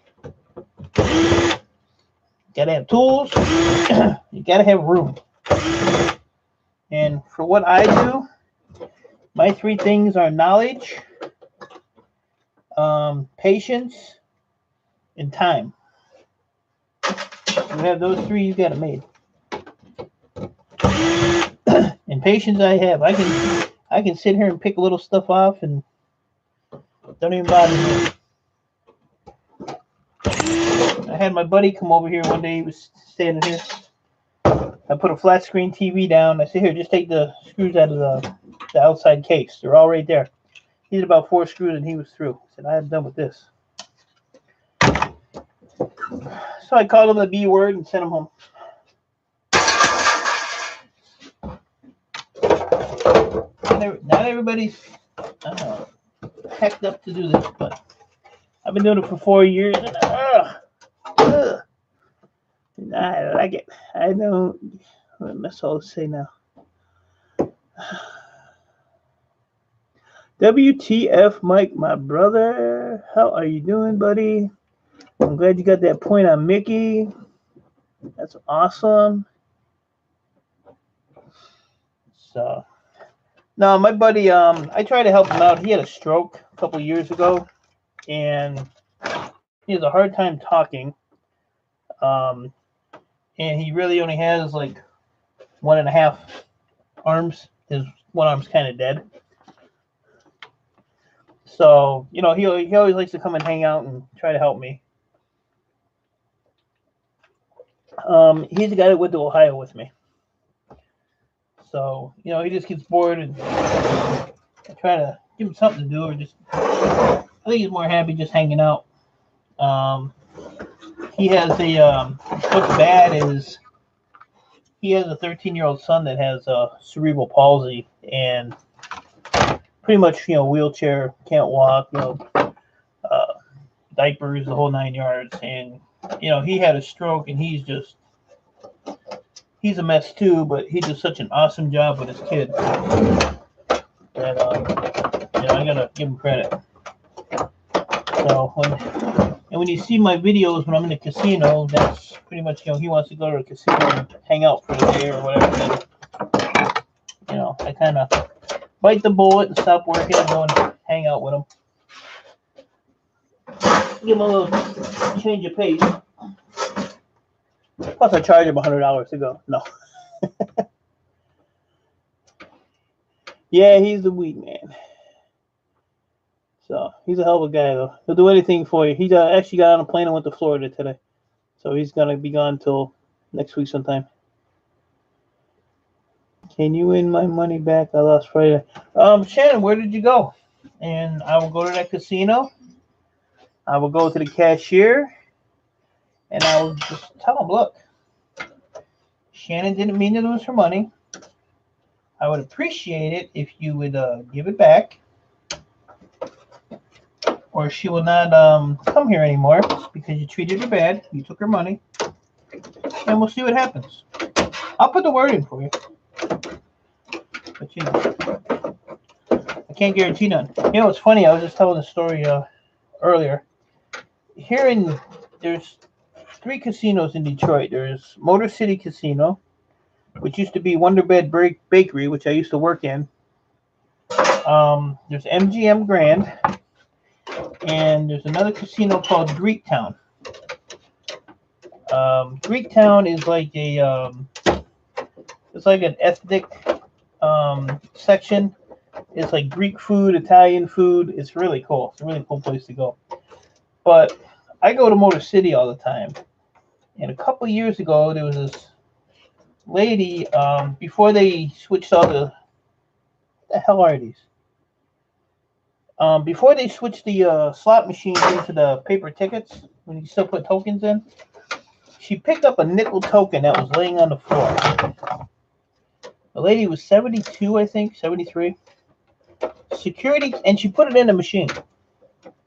[SPEAKER 1] Gotta have tools. You gotta have room. And for what I do, my 3 things are knowledge, patience, and time. You have those 3, you got it made. And patience I have. I can sit here and pick little stuff off and don't even bother me. I had my buddy come over here one day. He was standing here. I put a flat screen TV down. I said, here, just take the screws out of the outside case. They're all right there. He did about 4 screws and he was through. I said, I'm done with this. So I called him the B word and sent him home. Not everybody's hecked up to do this, but I've been doing it for 4 years and I like it. I don't. That's all to say now. WTF, Mike, my brother. How are you doing, buddy? I'm glad you got that point on Mickey. That's awesome. So, no, my buddy, I tried to help him out. He had a stroke a couple years ago, and he has a hard time talking. And he really only has like 1.5 arms. His one arm's kind of dead. So, you know, he always likes to come and hang out and try to help me. He's the guy that went to Ohio with me. So, you know, he just gets bored and I try to give him something to do, or just, I think he's more happy just hanging out. He has what's bad is he has a 13-year-old son that has cerebral palsy and pretty much, you know, wheelchair, can't walk, you know, diapers, the whole 9 yards. And, you know, he had a stroke and he's a mess too, but he does such an awesome job with his kid that, you know, I gotta give him credit. So when you see my videos when I'm in the casino, that's pretty much, you know, he wants to go to the casino and hang out for a day or whatever. Then, you know, I kind of bite the bullet and stop working and go and hang out with him. Give him a little change of pace. Plus, I charge him $100 to go. No. Yeah, he's the weed man. So he's a hell of a guy, though. He'll do anything for you. He actually got on a plane and went to Florida today. So he's going to be gone till next week sometime. Can you win my money back? I lost Friday. Shannon, where did you go? And I will go to that casino. I will go to the cashier. And I will just tell him, look, Shannon didn't mean to lose her money. I would appreciate it if you would give it back. Or she will not come here anymore because you treated her bad. You took her money. And we'll see what happens. I'll put the word in for you. But, you know, I can't guarantee none. You know, it's funny. I was just telling a story earlier. There's 3 casinos in Detroit. There's Motor City Casino, which used to be Wonder Bread Bakery, which I used to work in. There's MGM Grand. And there's another casino called Greektown. Greektown is like it's like an ethnic section. It's like Greek food, Italian food. It's really cool. It's a really cool place to go. But I go to Motor City all the time. And a couple of years ago, there was this lady, before they switched all what the hell are these? Before they switched the slot machines into the paper tickets, when you still put tokens in, she picked up a nickel token that was laying on the floor. The lady was 72, I think, 73. Security, and she put it in the machine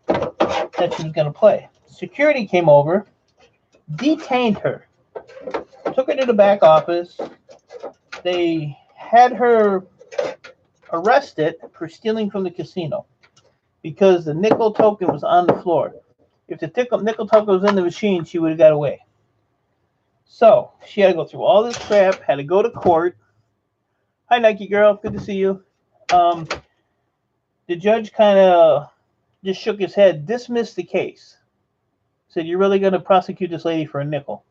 [SPEAKER 1] that she was going to play. Security came over, detained her, took her to the back office. They had her arrested for stealing from the casino because the nickel token was on the floor. If the nickel token was in the machine, she would have got away. So she had to go through all this crap, had to go to court. Hi, Nike girl. Good to see you. The judge kind of just shook his head, dismissed the case. Said, you're really going to prosecute this lady for a nickel?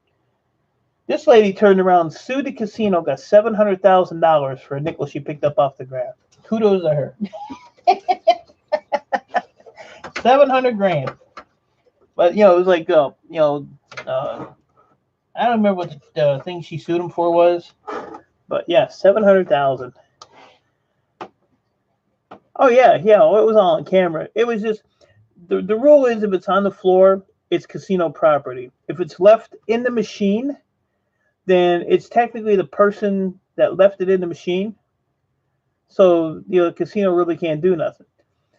[SPEAKER 1] This lady turned around, sued the casino, got $700,000 for a nickel she picked up off the ground. Kudos to her. 700 grand. But, you know, it was like, I don't remember what the thing she sued him for was. But, yeah, 700,000. Oh, yeah, it was all on camera. It was just, the rule is if it's on the floor, it's casino property. If it's left in the machine, then it's technically the person that left it in the machine. So, you know, the casino really can't do nothing.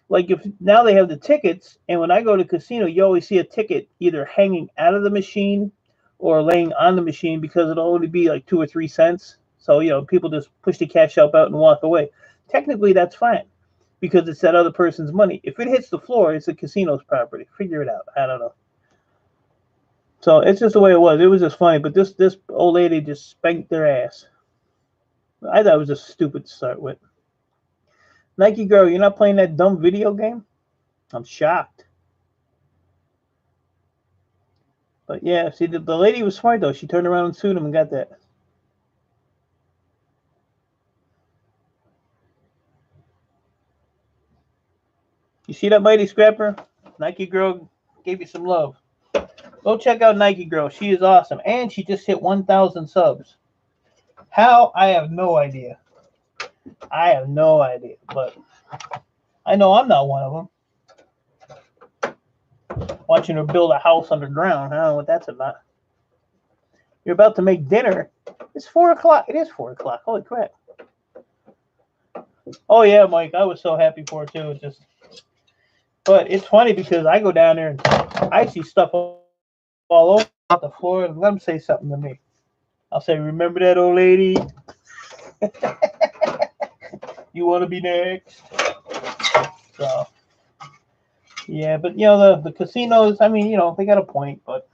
[SPEAKER 1] Like if now they have the tickets, and when I go to casino, you always see a ticket either hanging out of the machine or laying on the machine because it'll only be like 2 or 3 cents. So, you know, people just push the cash out and walk away. Technically, that's fine because it's that other person's money. If it hits the floor, it's the casino's property. Figure it out. I don't know. So it's just the way it was. It was just funny. But this old lady just spanked their ass. I thought it was just stupid to start with. Nike girl, you're not playing that dumb video game? I'm shocked. But yeah, see, the lady was smart, though. She turned around and sued him and got that. You see that, Mighty Scrapper? Nike Girl gave you some love. Go check out Nike Girl. She is awesome. And she just hit 1,000 subs. How? I have no idea. I have no idea. But I know I'm not one of them. Watching her build a house underground. I don't know what that's about. You're about to make dinner. It's 4 o'clock. It is 4 o'clock. Holy crap. Oh, yeah, Mike. I was so happy for it, too. But it's funny because I go down there and I see stuff all over the floor. And let them say something to me. I'll say, remember that old lady? You want to be next? So, yeah, but, you know, the casinos, I mean, you know, they got a point, but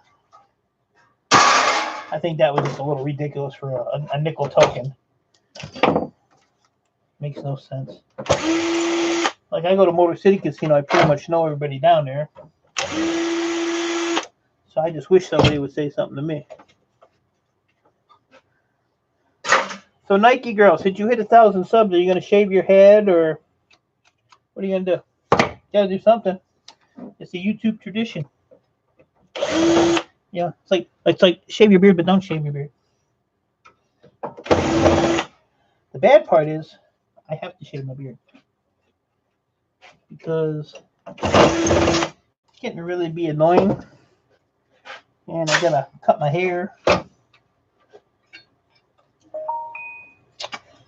[SPEAKER 1] I think that was just a little ridiculous for a nickel token. Makes no sense. Like, I go to Motor City Casino, I pretty much know everybody down there. So I just wish somebody would say something to me. So Nike Girl, since you hit 1,000 subs, are you going to shave your head, or what are you going to do? You got to do something. It's a YouTube tradition. Yeah, it's like shave your beard, but don't shave your beard. The bad part is I have to shave my beard because it's getting to really be annoying, and I gotta cut my hair.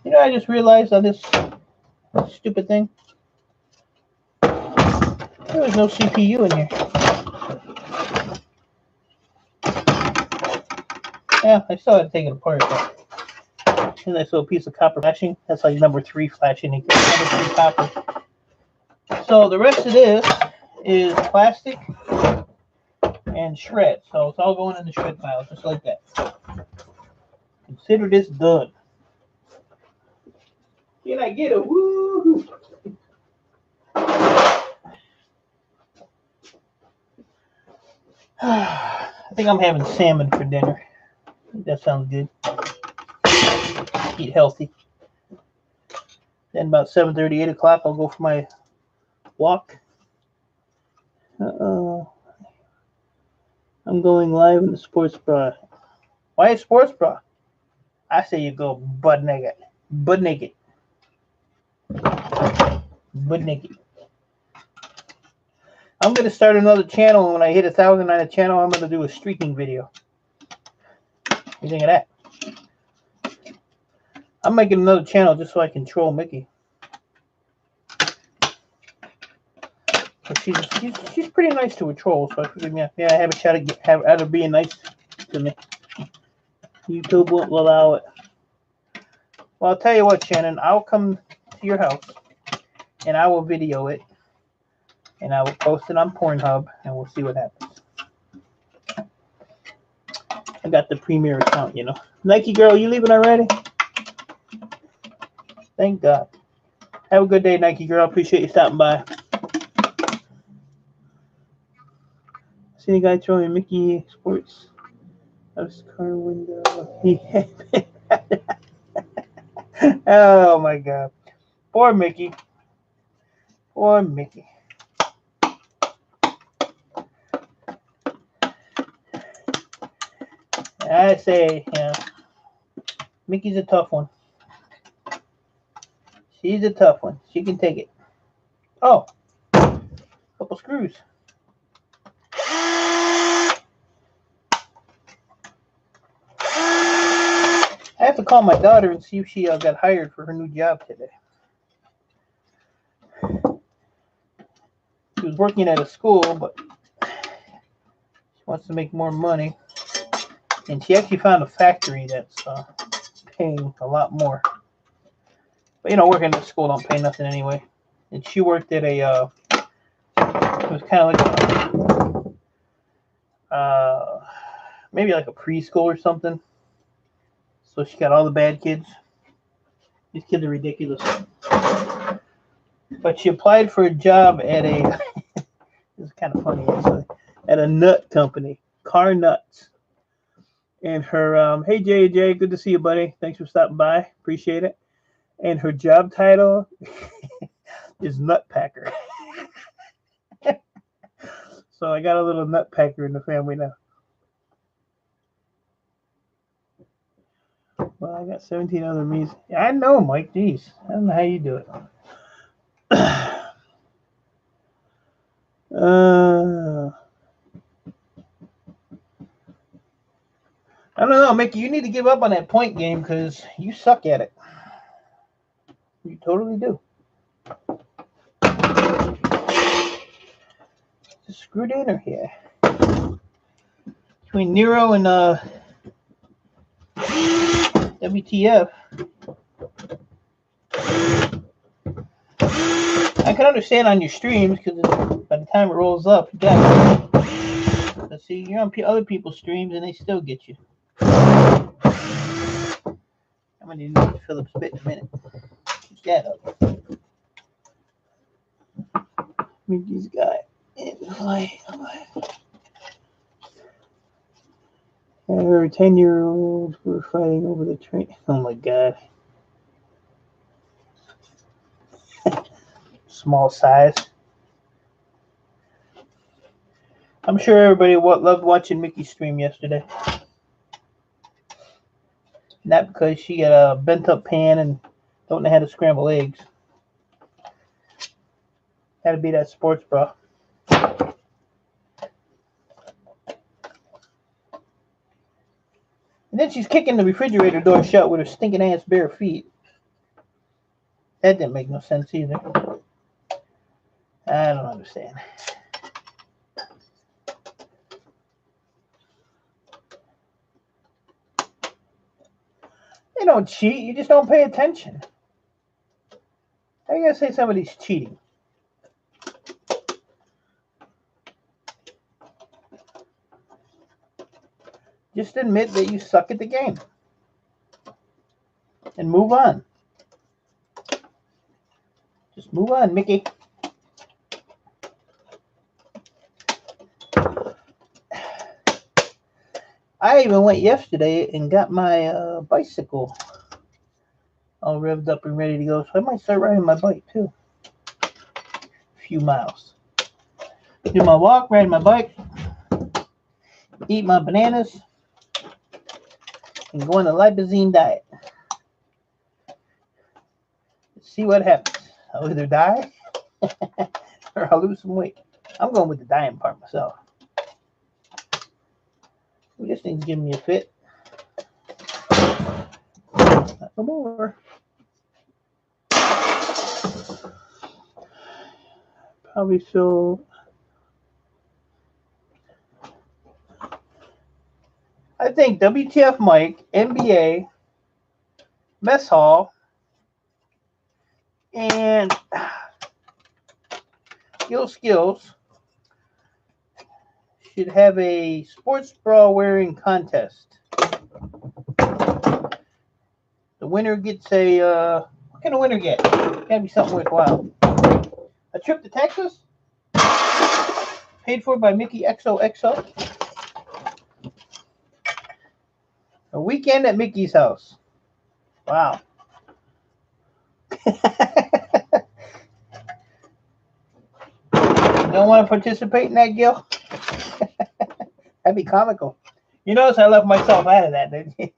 [SPEAKER 1] You know, I just realized on this stupid thing, there was no CPU in here. Yeah, I still had to take it apart. But and I saw a piece of copper flashing. That's like number 3 flashing. Number 3 copper. So the rest of this is plastic and shred. So it's all going in the shred pile, just like that. Consider this done. Can I get a woo? I think I'm having salmon for dinner. That sounds good. Eat healthy. Then about 7:30, 8 o'clock, I'll go for my walk. I'm going live in the sports bra. Why a sports bra? I say you go butt naked. Butt naked. Butt naked. I'm going to start another channel, and when I hit 1,000 on a channel, I'm going to do a streaking video. What do you think of that? I'm making another channel just so I can troll Mickey. She's pretty nice to a troll, so I figured, yeah, I have a shot at her being nice to me. YouTube won't allow it. Well, I'll tell you what, Shannon, I'll come to your house, and I will video it, and I will post it on Pornhub, and we'll see what happens. I got the premier account, you know. Nike Girl, you leaving already? Thank God. Have a good day, Nike Girl. Appreciate you stopping by. See the guy throwing Mickey Sports out of his car window. Oh my God. Poor Mickey. Poor Mickey. I say, yeah, Mickey's a tough one. She's a tough one. She can take it. Oh, couple screws. I have to call my daughter and see if she got hired for her new job today. She was working at a school, but she wants to make more money. And she actually found a factory that's paying a lot more. But, you know, working at a school don't pay nothing anyway. And she worked at a, it was kind of like maybe like a preschool or something. So she got all the bad kids. These kids are ridiculous. But she applied for a job at a, it's kind of funny actually, at a nut company, Car Nuts. And her, hey J, good to see you, buddy. Thanks for stopping by. Appreciate it. And her job title is Nut Packer. So I got a little nutpacker in the family now. Well, I got 17 other me's. Yeah, I know, Mike. Jeez. I don't know how you do it. I don't know, Mickey. You need to give up on that point game because you suck at it. You totally do. It's a screwed inner here. Between Nero and WTF. I can understand on your streams because by the time it rolls up, you got it. But see, you're on other people's streams and they still get you. I'm going to need to Phillips bit in a minute. Keep that up. Mickey's got it. Her 10-year-olds were fighting over the train. Oh my God. Small size. I'm sure everybody loved watching Mickey stream yesterday. Not because she got a bent up pan and don't know how to scramble eggs. Had to be that sports bra. And then she's kicking the refrigerator door shut with her stinking ass bare feet. That didn't make no sense either. I don't understand. They don't cheat. You just don't pay attention. How are you going to say somebody's cheating? Just admit that you suck at the game. And move on. Just move on, Mickey. I even went yesterday and got my bicycle all revved up and ready to go. So I might start riding my bike too. A few miles. Do my walk, ride my bike, eat my bananas, and go on the lipazine diet. See what happens. I'll either die or I'll lose some weight. I'm going with the dying part myself. This thing's giving me a fit. Not no more. Probably feel. I think WTF Mike, NBA, Mess Hall, and Skills should have a sports bra wearing contest. The winner gets a, what can a winner get? Gotta be something worthwhile. A trip to Texas? Paid for by Mickey XOXO. A weekend at Mickey's house. Wow. Don't want to participate in that, Gil? That'd be comical. You notice I left myself out of that, didn't you?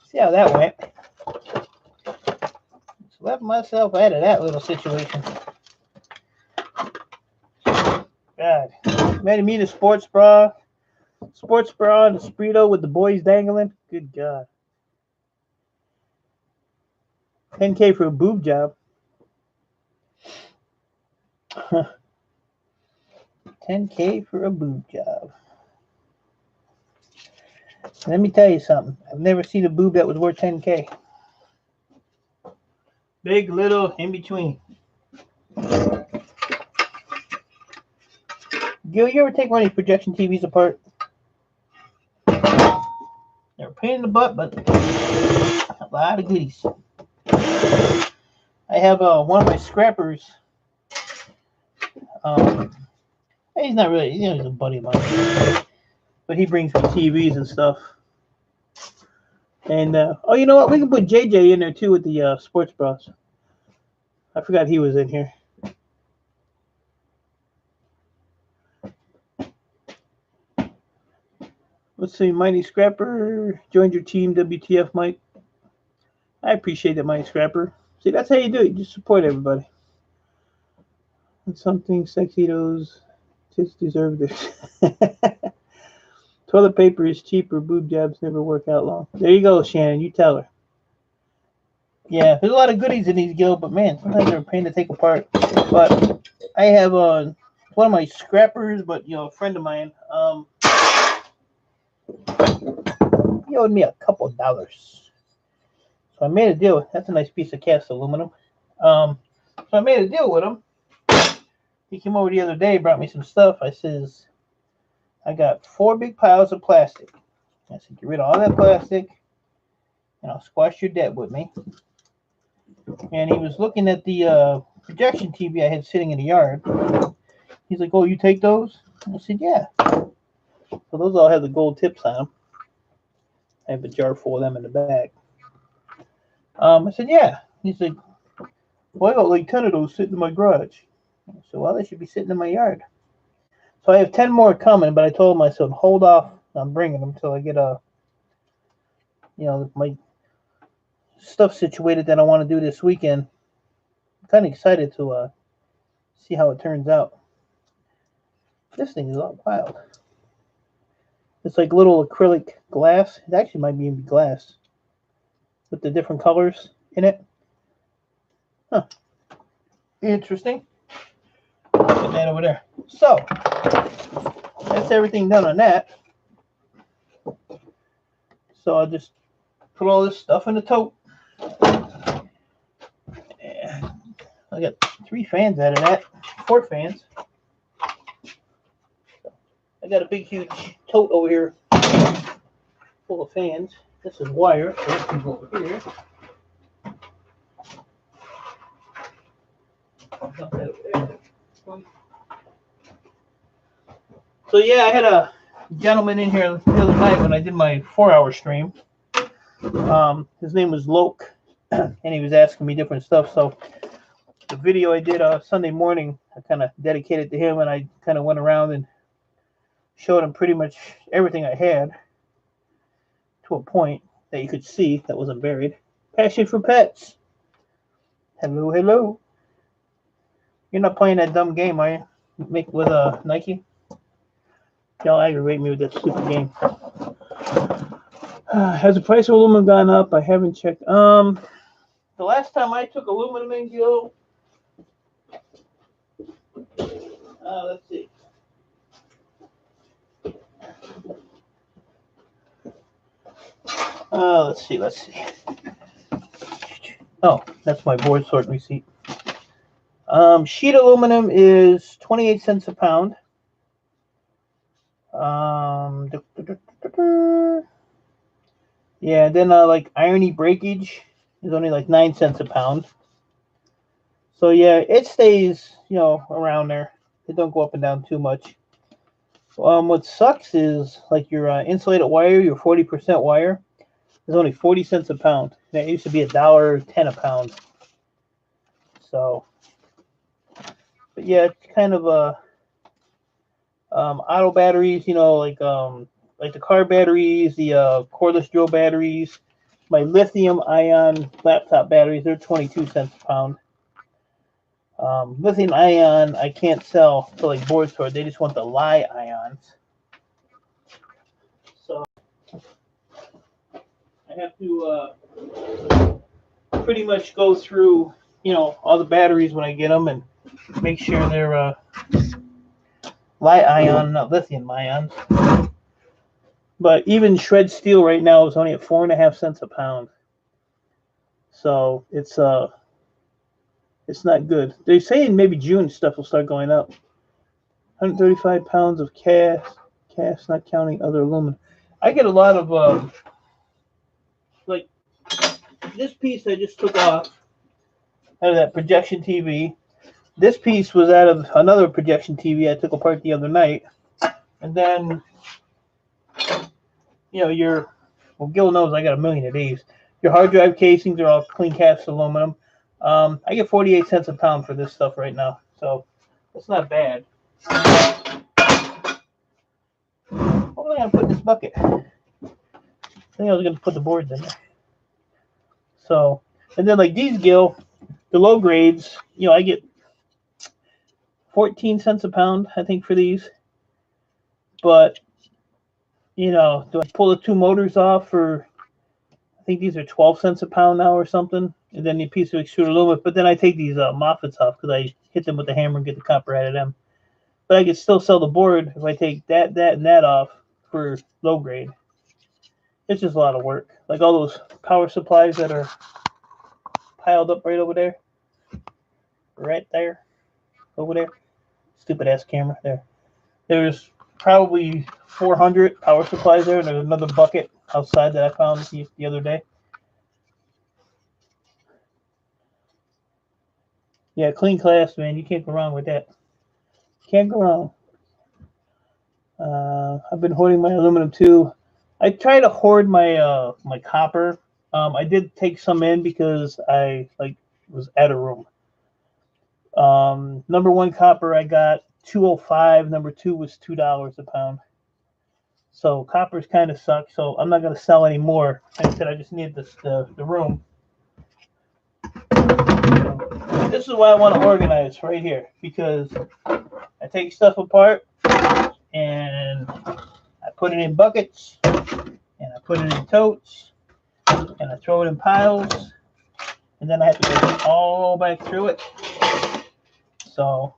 [SPEAKER 1] See how that went? Just left myself out of that little situation. God. Imagine me in a sports bra and a Speedo with the boys dangling. Good God. $10K for a boob job. $10K for a boob job. Let me tell you something. I've never seen a boob that was worth $10K. Big, little, in between. Gil, you ever take one of these projection TVs apart? They're a pain in the butt, but a lot of goodies. I have one of my scrappers. He's not really, he's a buddy of mine. But he brings me TVs and stuff. And, oh, you know what? We can put JJ in there, too, with the sports bras. I forgot he was in here. Let's see, Mighty Scrapper joined your team. WTF, Mike? I appreciate that, Mighty Scrapper. See, that's how you do it. You just support everybody. And something Sexitos just deserve this. Toilet paper is cheaper. Boob jobs never work out long. There you go, Shannon. You tell her. Yeah, there's a lot of goodies in these, Gil, but man, sometimes they're a pain to take apart. But I have one of my scrappers, but a friend of mine, he owed me a couple $. So I made a deal. That's a nice piece of cast aluminum. So I made a deal with him. He came over the other day, brought me some stuff. I says, I got 4 big piles of plastic. I said, get rid of all that plastic, and I'll squash your debt with me. And he was looking at the projection TV I had sitting in the yard. He's like, oh, you take those? I said, yeah. So those all have the gold tips on them. I have a jar full of them in the back. I said, yeah. He's like, well, I got like 10 of those sitting in my garage. I said, well, they should be sitting in my yard. So I have 10 more coming, but I told him, I said, hold off on bringing them until I get my stuff situated that I want to do this weekend. I'm kind of excited to see how it turns out. This thing is all wild. It's like little acrylic glass. It actually might be glass with the different colors in it. Huh. Interesting. Put that over there. So that's everything done on that. So I'll just put all this stuff in the tote. Yeah. I got 3 fans out of that. 4 fans. I got a big, huge tote over here full of fans. This is wire. So this can go over here. So yeah, I had a gentleman in here the other night when I did my 4-hour stream. His name was Loke, and he was asking me different stuff. So the video I did Sunday morning, I kind of dedicated to him, and I kind of went around and showed him pretty much everything I had to a point that you could see that wasn't buried. Passion for Pets. Hello, hello. You're not playing that dumb game, are you? Make with Nike? Y'all aggravate me with that stupid game. Has the price of aluminum gone up? I haven't checked. The last time I took aluminum in, Gil, let's see. Let's see. Oh, that's my board sort receipt. Sheet aluminum is 28 cents a pound. Yeah, then like irony breakage is only like 9 cents a pound. So yeah, it stays, around there. It don't go up and down too much. What sucks is like your insulated wire, your 40% wire, is only 40 cents a pound. That used to be $1.10 a pound. So, but yeah, it's kind of auto batteries, like the car batteries, the cordless drill batteries, my lithium ion laptop batteries, they're 22 cents a pound. Lithium ion I can't sell to like board store. They just want the Li ions. So I have to pretty much go through, all the batteries when I get them and make sure they're Li ion, not lithium ions. But even shred steel right now is only at 4.5 cents a pound. So it's not good. They're saying maybe June stuff will start going up. 135 pounds of cast, not counting other aluminum. I get a lot of like this piece I just took off out of that projection TV. This piece was out of another projection TV I took apart the other night. And then, Gil knows I got a million of these. Your hard drive casings are all clean cast aluminum. I get 48 cents a pound for this stuff right now. So that's not bad. Hopefully I'm putting this bucket. I think I was going to put the boards in there. So, and then like these gill, the low grades, you know, I get 14 cents a pound, I think, for these. But, you know, do I pull the two motors off for, I think these are 12 cents a pound now or something. And then a piece of extruded aluminum. But then I take these Moffats off because I hit them with the hammer and get the copper out of them. But I could still sell the board if I take that, and that off for low grade. It's just a lot of work. Like all those power supplies that are piled up right over there. Right there. Over there. Stupid ass camera. There. There's probably 400 power supplies there. And there's another bucket outside that I found the other day. Yeah, clean class, man. You can't go wrong with that. Can't go wrong. I've been hoarding my aluminum too. I try to hoard my my copper. I did take some in because I was out of room. Number one copper I got $2.05. Number two was $2 a pound. So coppers kind of suck. So I'm not gonna sell any more. Like I said, I just need the room. This is why I want to organize right here, because I take stuff apart and I put it in buckets and I put it in totes and I throw it in piles, and then I have to go all back through it. So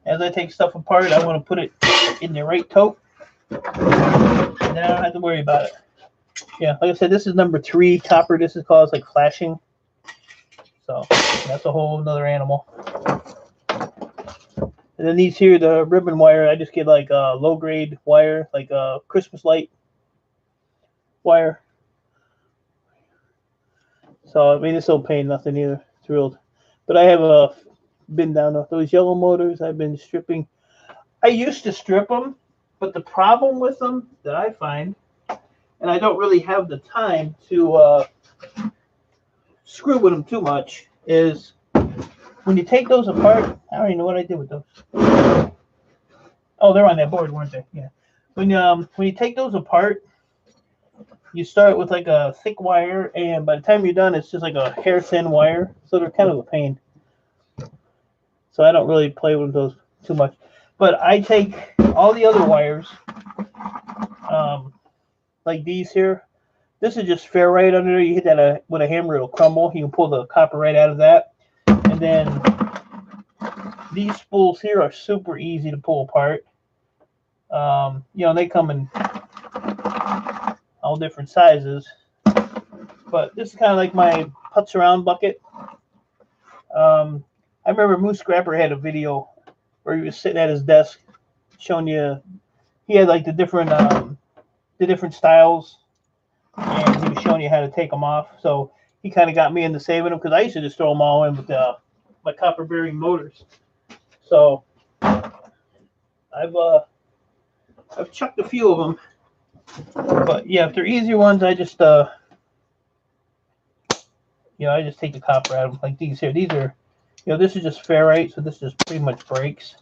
[SPEAKER 1] as I take stuff apart, I want to put it in the right tote, and then I don't have to worry about it. Yeah, like I said, this is number 3 copper. This is called, it's like flashing. So that's a whole another animal. And then these here, the ribbon wire, I just get like a low grade wire, like a Christmas light wire. So I mean, this don't pay nothing either. Thrilled. But I have been down those yellow motors. I've been stripping. I used to strip them, but the problem with them that I find, and I don't really have the time to screw with them too much, is when you take those apart. I don't even know what I did with those. Oh, they're on that board, weren't they? Yeah. When you take those apart, you start with like a thick wire, and by the time you're done, it's just like a hair thin wire. So they're kind of a pain. So I don't really play with those too much. But I take all the other wires, like these here. This is just ferrite under there. You hit that with a hammer, it'll crumble. You can pull the copper right out of that. And then these spools here are super easy to pull apart. You know, they come in all different sizes. But this is kind of like my putz around bucket. I remember Moose Scrapper had a video where he was sitting at his desk showing you, he had like the different styles, and he was showing you how to take them off. So he kind of got me into saving them, because I used to just throw them all in with my copper bearing motors. So I've chucked a few of them, but yeah, if they're easier ones, I just I just take the copper out of them, like these here. These are, this is just ferrite, so this just pretty much breaks.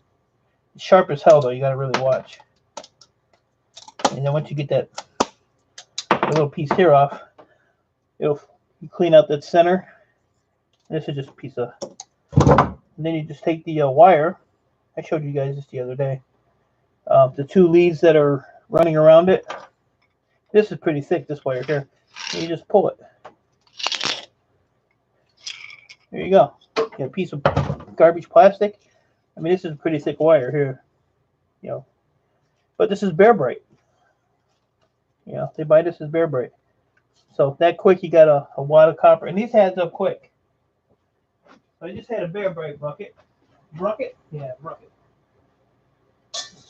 [SPEAKER 1] It's sharp as hell though. You got to really watch. And then once you get that little piece here off, you clean out that center. This is just a piece of. And then you just take the wire. I showed you guys this the other day. The 2 leads that are running around it. This is pretty thick, this wire here. And you just pull it. There you go. Get a piece of garbage plastic. I mean, this is a pretty thick wire here. But this is Bear Brite. They buy this as Bear Brite. So that quick, you got a wad of copper. And these adds up quick. So I just had a Bear Brite bucket. Bucket? Yeah, bucket.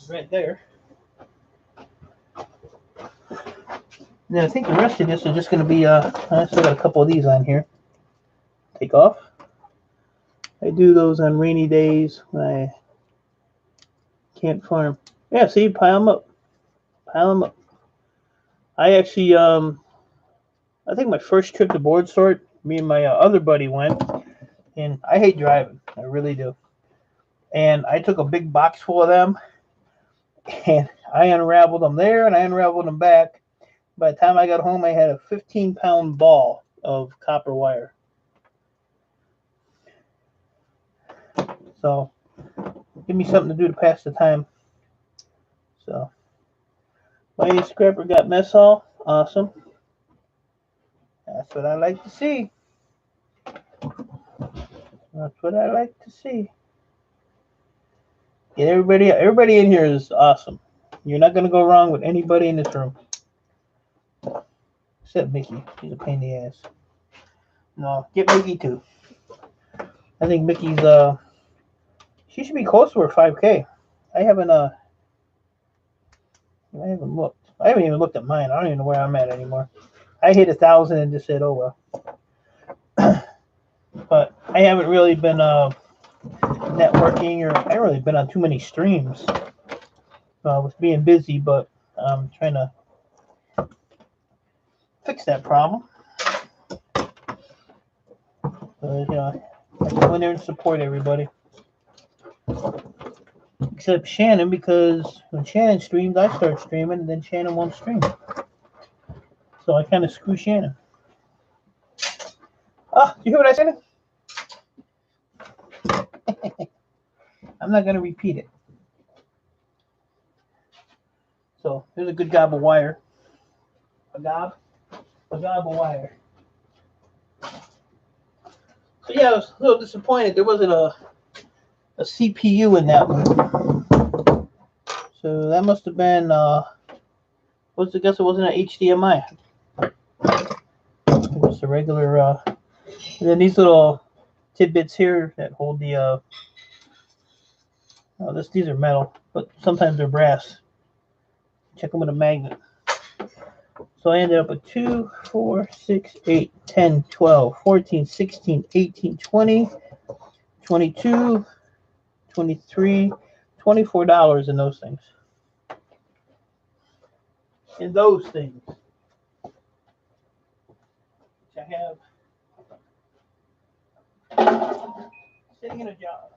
[SPEAKER 1] Right there. Then I think the rest of this is just going to be, I still got a couple of these on here. Take off. I do those on rainy days when I can't farm. Yeah, see, pile them up. Pile them up. I actually, I think my first trip to board sort, me and my other buddy went, and I hate driving. I really do. And I took a big box full of them, and I unraveled them there and I unraveled them back. By the time I got home, I had a 15-pound ball of copper wire. So, give me something to do to pass the time. So, my scrapper got mess hall. Awesome. That's what I like to see. That's what I like to see. Yeah, everybody in here is awesome. You're not going to go wrong with anybody in this room. Except Mickey. She's a pain in the ass. No, get Mickey too. I think Mickey's, she should be close to her 5K. I haven't looked. I haven't even looked at mine. I don't even know where I'm at anymore. I hit 1,000 and just said, oh well. But I haven't really been networking, or I haven't really been on too many streams. With being busy, but I'm trying to fix that problem. You know, I go in there and support everybody. Except Shannon, because when Shannon streams, I start streaming, and then Shannon won't stream. So I kind of screw Shannon. Ah, you hear what I said? I'm not going to repeat it. So here's a good gob of wire. A gob of wire. So yeah, I was a little disappointed. There wasn't a CPU in that one. So that must have been, what's the guess? It wasn't an HDMI. It was a regular, and then these little tidbits here that hold the, these are metal, but sometimes they're brass. Check them with a magnet. So I ended up with 2, 4, 6, 8, 10, 12, 14, 16, 18, 20, 22, 23, $24 in those things. In those things. Which I have sitting in a jar.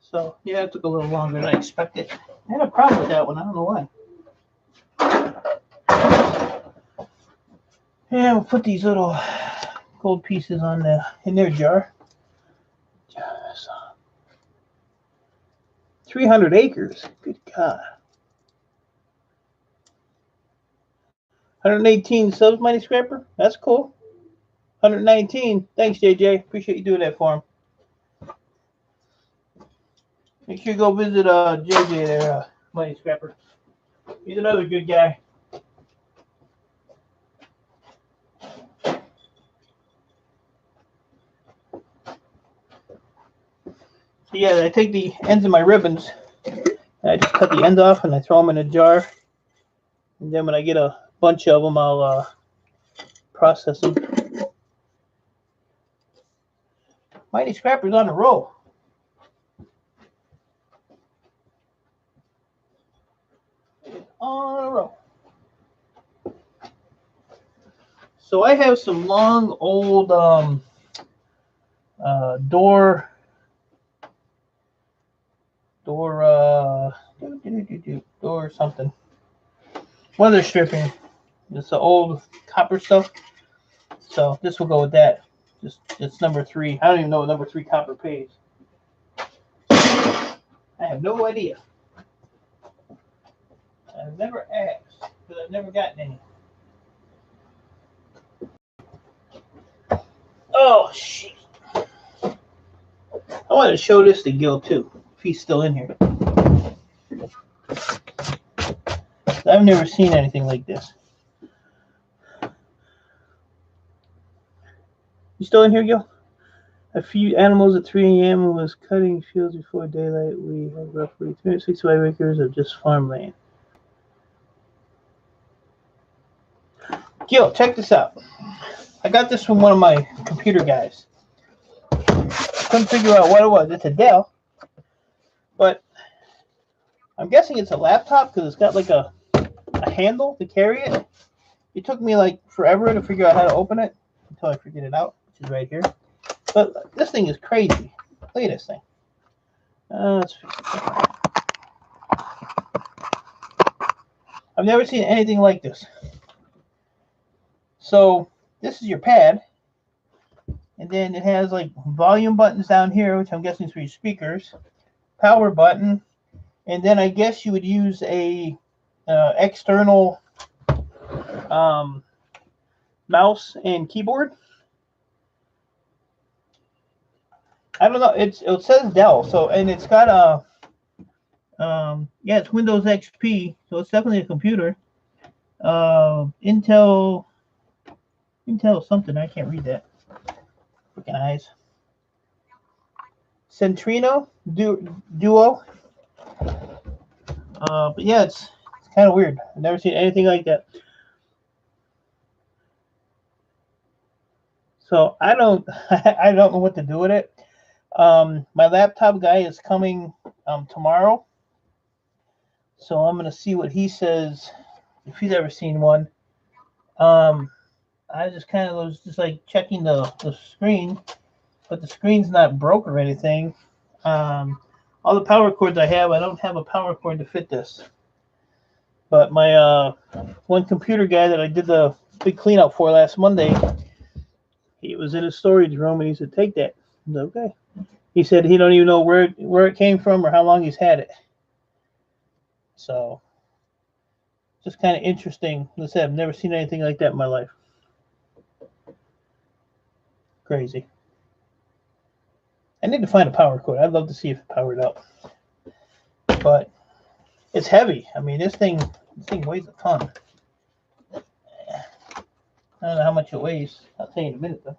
[SPEAKER 1] So, yeah, it took a little longer than I expected. I had a problem with that one. I don't know why. Yeah, we'll put these little gold pieces on in their jar. 300 acres. Good God. 118 subs, Mighty Scrapper. That's cool. 119. Thanks, JJ. Appreciate you doing that for him. Make sure you go visit JJ there, Mighty Scrapper. He's another good guy. So yeah, I take the ends of my ribbons, and I just cut the end off and I throw them in a jar. And then when I get a bunch of them, I'll process them. Mighty Scrapper's on a roll. On a roll. So I have some long old door something. Weather stripping. It's the old copper stuff. So this will go with that. It's number 3. I don't even know what number 3 copper pays. I have no idea. I've never asked because I've never gotten any. Oh shit! I want to show this to Gil too, if he's still in here. I've never seen anything like this. You still in here, Gil? A few animals at 3 a.m. and was cutting fields before daylight. We have roughly 365 acres of just farmland. Gil, check this out. I got this from one of my computer guys. Couldn't figure out what it was. It's a Dell, but I'm guessing it's a laptop because it's got like a handle to carry it. It took me like forever to figure out how to open it until I figured it out, which is right here. But this thing is crazy. Look at this thing. Let's fix it. I've never seen anything like this. So this is your pad, and then it has like volume buttons down here, which I'm guessing is for your speakers, power button, and then I guess you would use a external mouse and keyboard. I don't know. It says Dell, so, and it's got a yeah, it's Windows XP, so it's definitely a computer. Intel something, I can't read that. Freaking eyes. Centrino Duo. But yeah, it's kind of weird. I've never seen anything like that. So I don't know what to do with it. My laptop guy is coming tomorrow, so I'm gonna see what he says if he's ever seen one. I just kind of was just like checking the screen, but the screen's not broke or anything. All the power cords I don't have a power cord to fit this. But my one computer guy that I did the big clean out for last Monday, he was in his storage room and he said, "Take that." I said, okay. He said he don't even know where it came from or how long he's had it. So just kind of interesting. Like I said, I've never seen anything like that in my life. Crazy. I need to find a power cord. I'd love to see if it powered up. But it's heavy. I mean, this thing weighs a ton. I don't know how much it weighs. I'll tell you in a minute, though.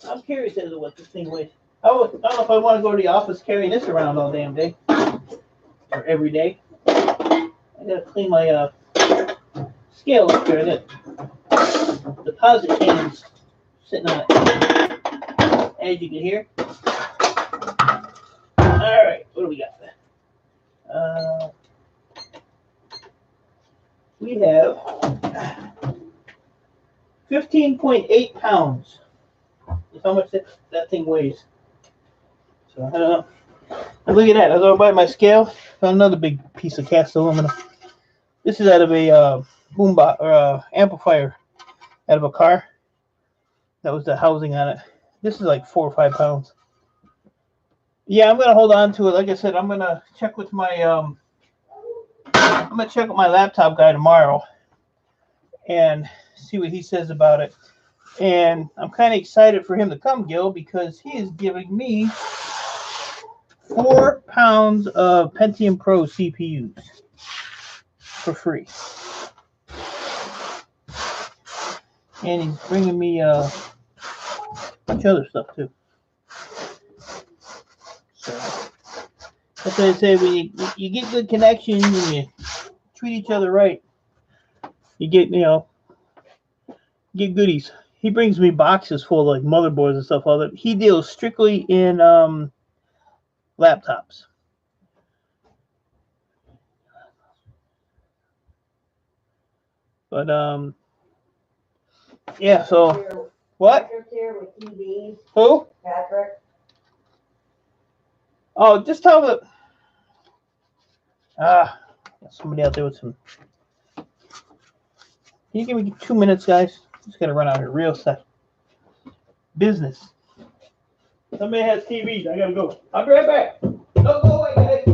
[SPEAKER 1] I'm curious as to what this thing weighs. I don't know if I want to go to the office carrying this around all damn day. Or every day. I gotta clean my scale up there. That deposit can's sitting on it. As you can hear. Alright, what do we got? We have 15.8 pounds. That's how much that thing weighs. So I don't know. And look at that. I was over by my scale. Found another big piece of cast aluminum. This is out of a boombox or amplifier out of a car. That was the housing on it. This is like 4 or 5 pounds. Yeah, I'm gonna hold on to it. Like I said, I'm gonna check with my laptop guy tomorrow and see what he says about it. And I'm kind of excited for him to come, Gil, because he is giving me 4 pounds of Pentium Pro CPUs for free. And he's bringing me a bunch of other stuff too. So that's what I say, when you get good connections and you treat each other right, you get goodies. He brings me boxes full of like motherboards and stuff. All that. He deals strictly in laptops. But yeah. So what?
[SPEAKER 2] Here with TV.
[SPEAKER 1] Who?
[SPEAKER 2] Patrick.
[SPEAKER 1] Oh, just tell him that. Somebody out there with some. Can you give me 2 minutes, guys? Just gotta run out here real fast. Business. Somebody has TVs. I gotta go. I'll be right back. Don't go away, guys.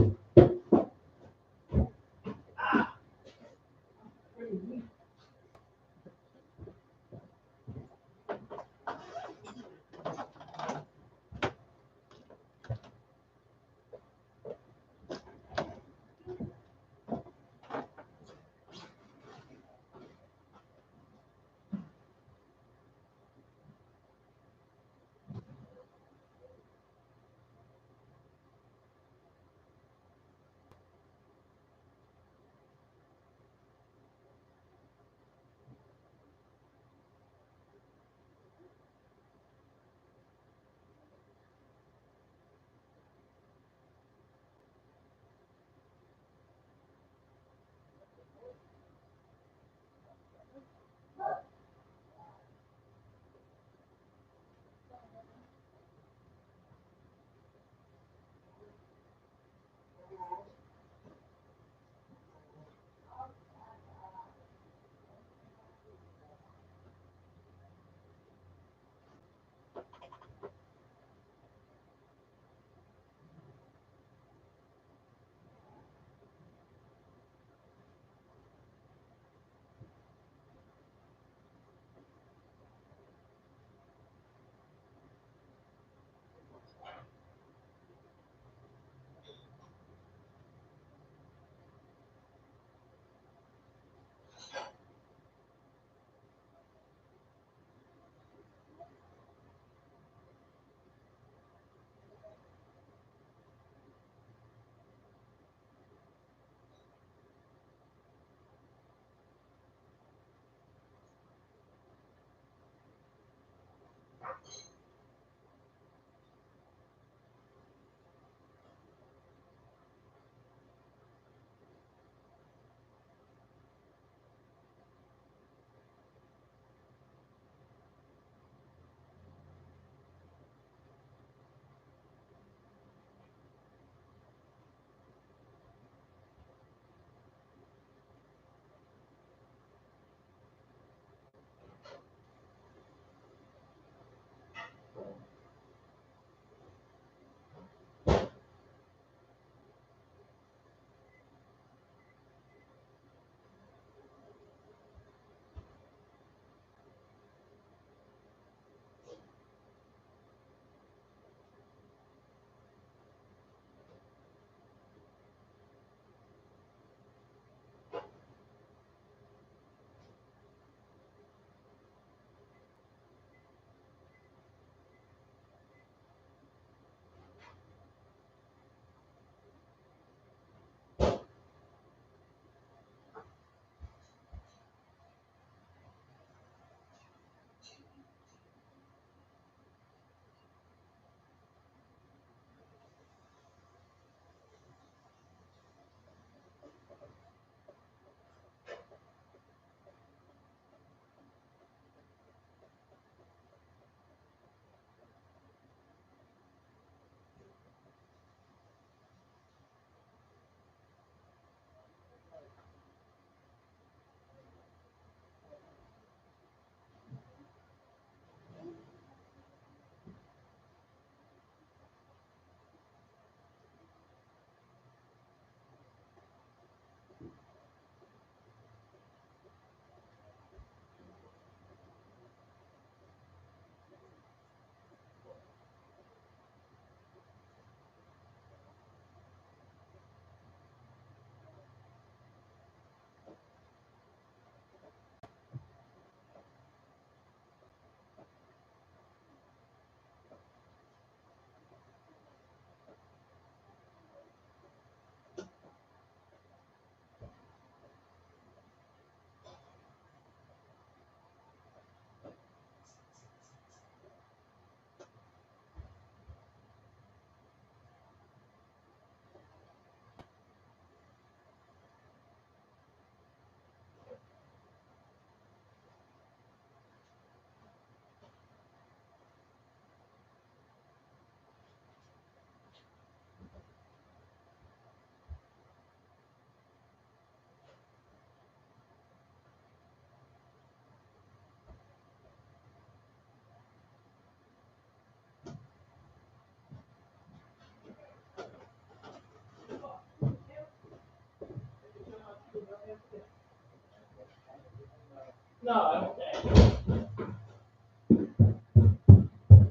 [SPEAKER 1] No,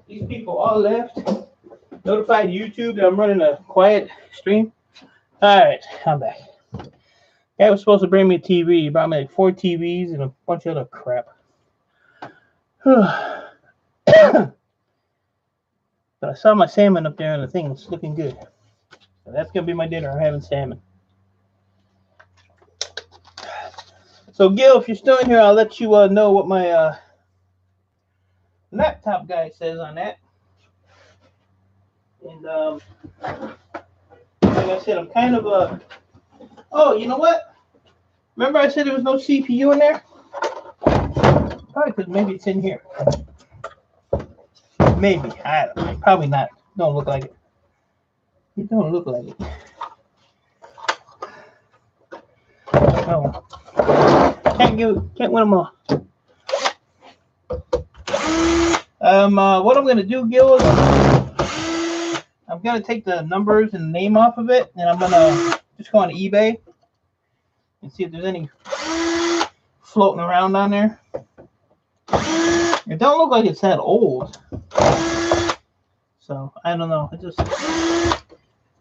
[SPEAKER 1] these people all left. Notified YouTube that I'm running a quiet stream. Alright, I'm back. Guy was supposed to bring me a TV. He brought me like 4 TVs and a bunch of other crap. But I saw my salmon up there on the thing. It's looking good. So that's going to be my dinner. I'm having salmon. So, Gil, if you're still in here, I'll let you know what my laptop guy says on that. And, like I said, I'm kind of oh, you know what? Remember I said there was no CPU in there? Probably because maybe it's in here. Maybe. I don't know. Probably not. Don't look like it. It don't look like it. No. Can't win them all. What I'm gonna do, Gil, is I'm gonna take the numbers and name off of it, and I'm gonna just go on eBay and see if there's any floating around on there. It don't look like it's that old. So I don't know.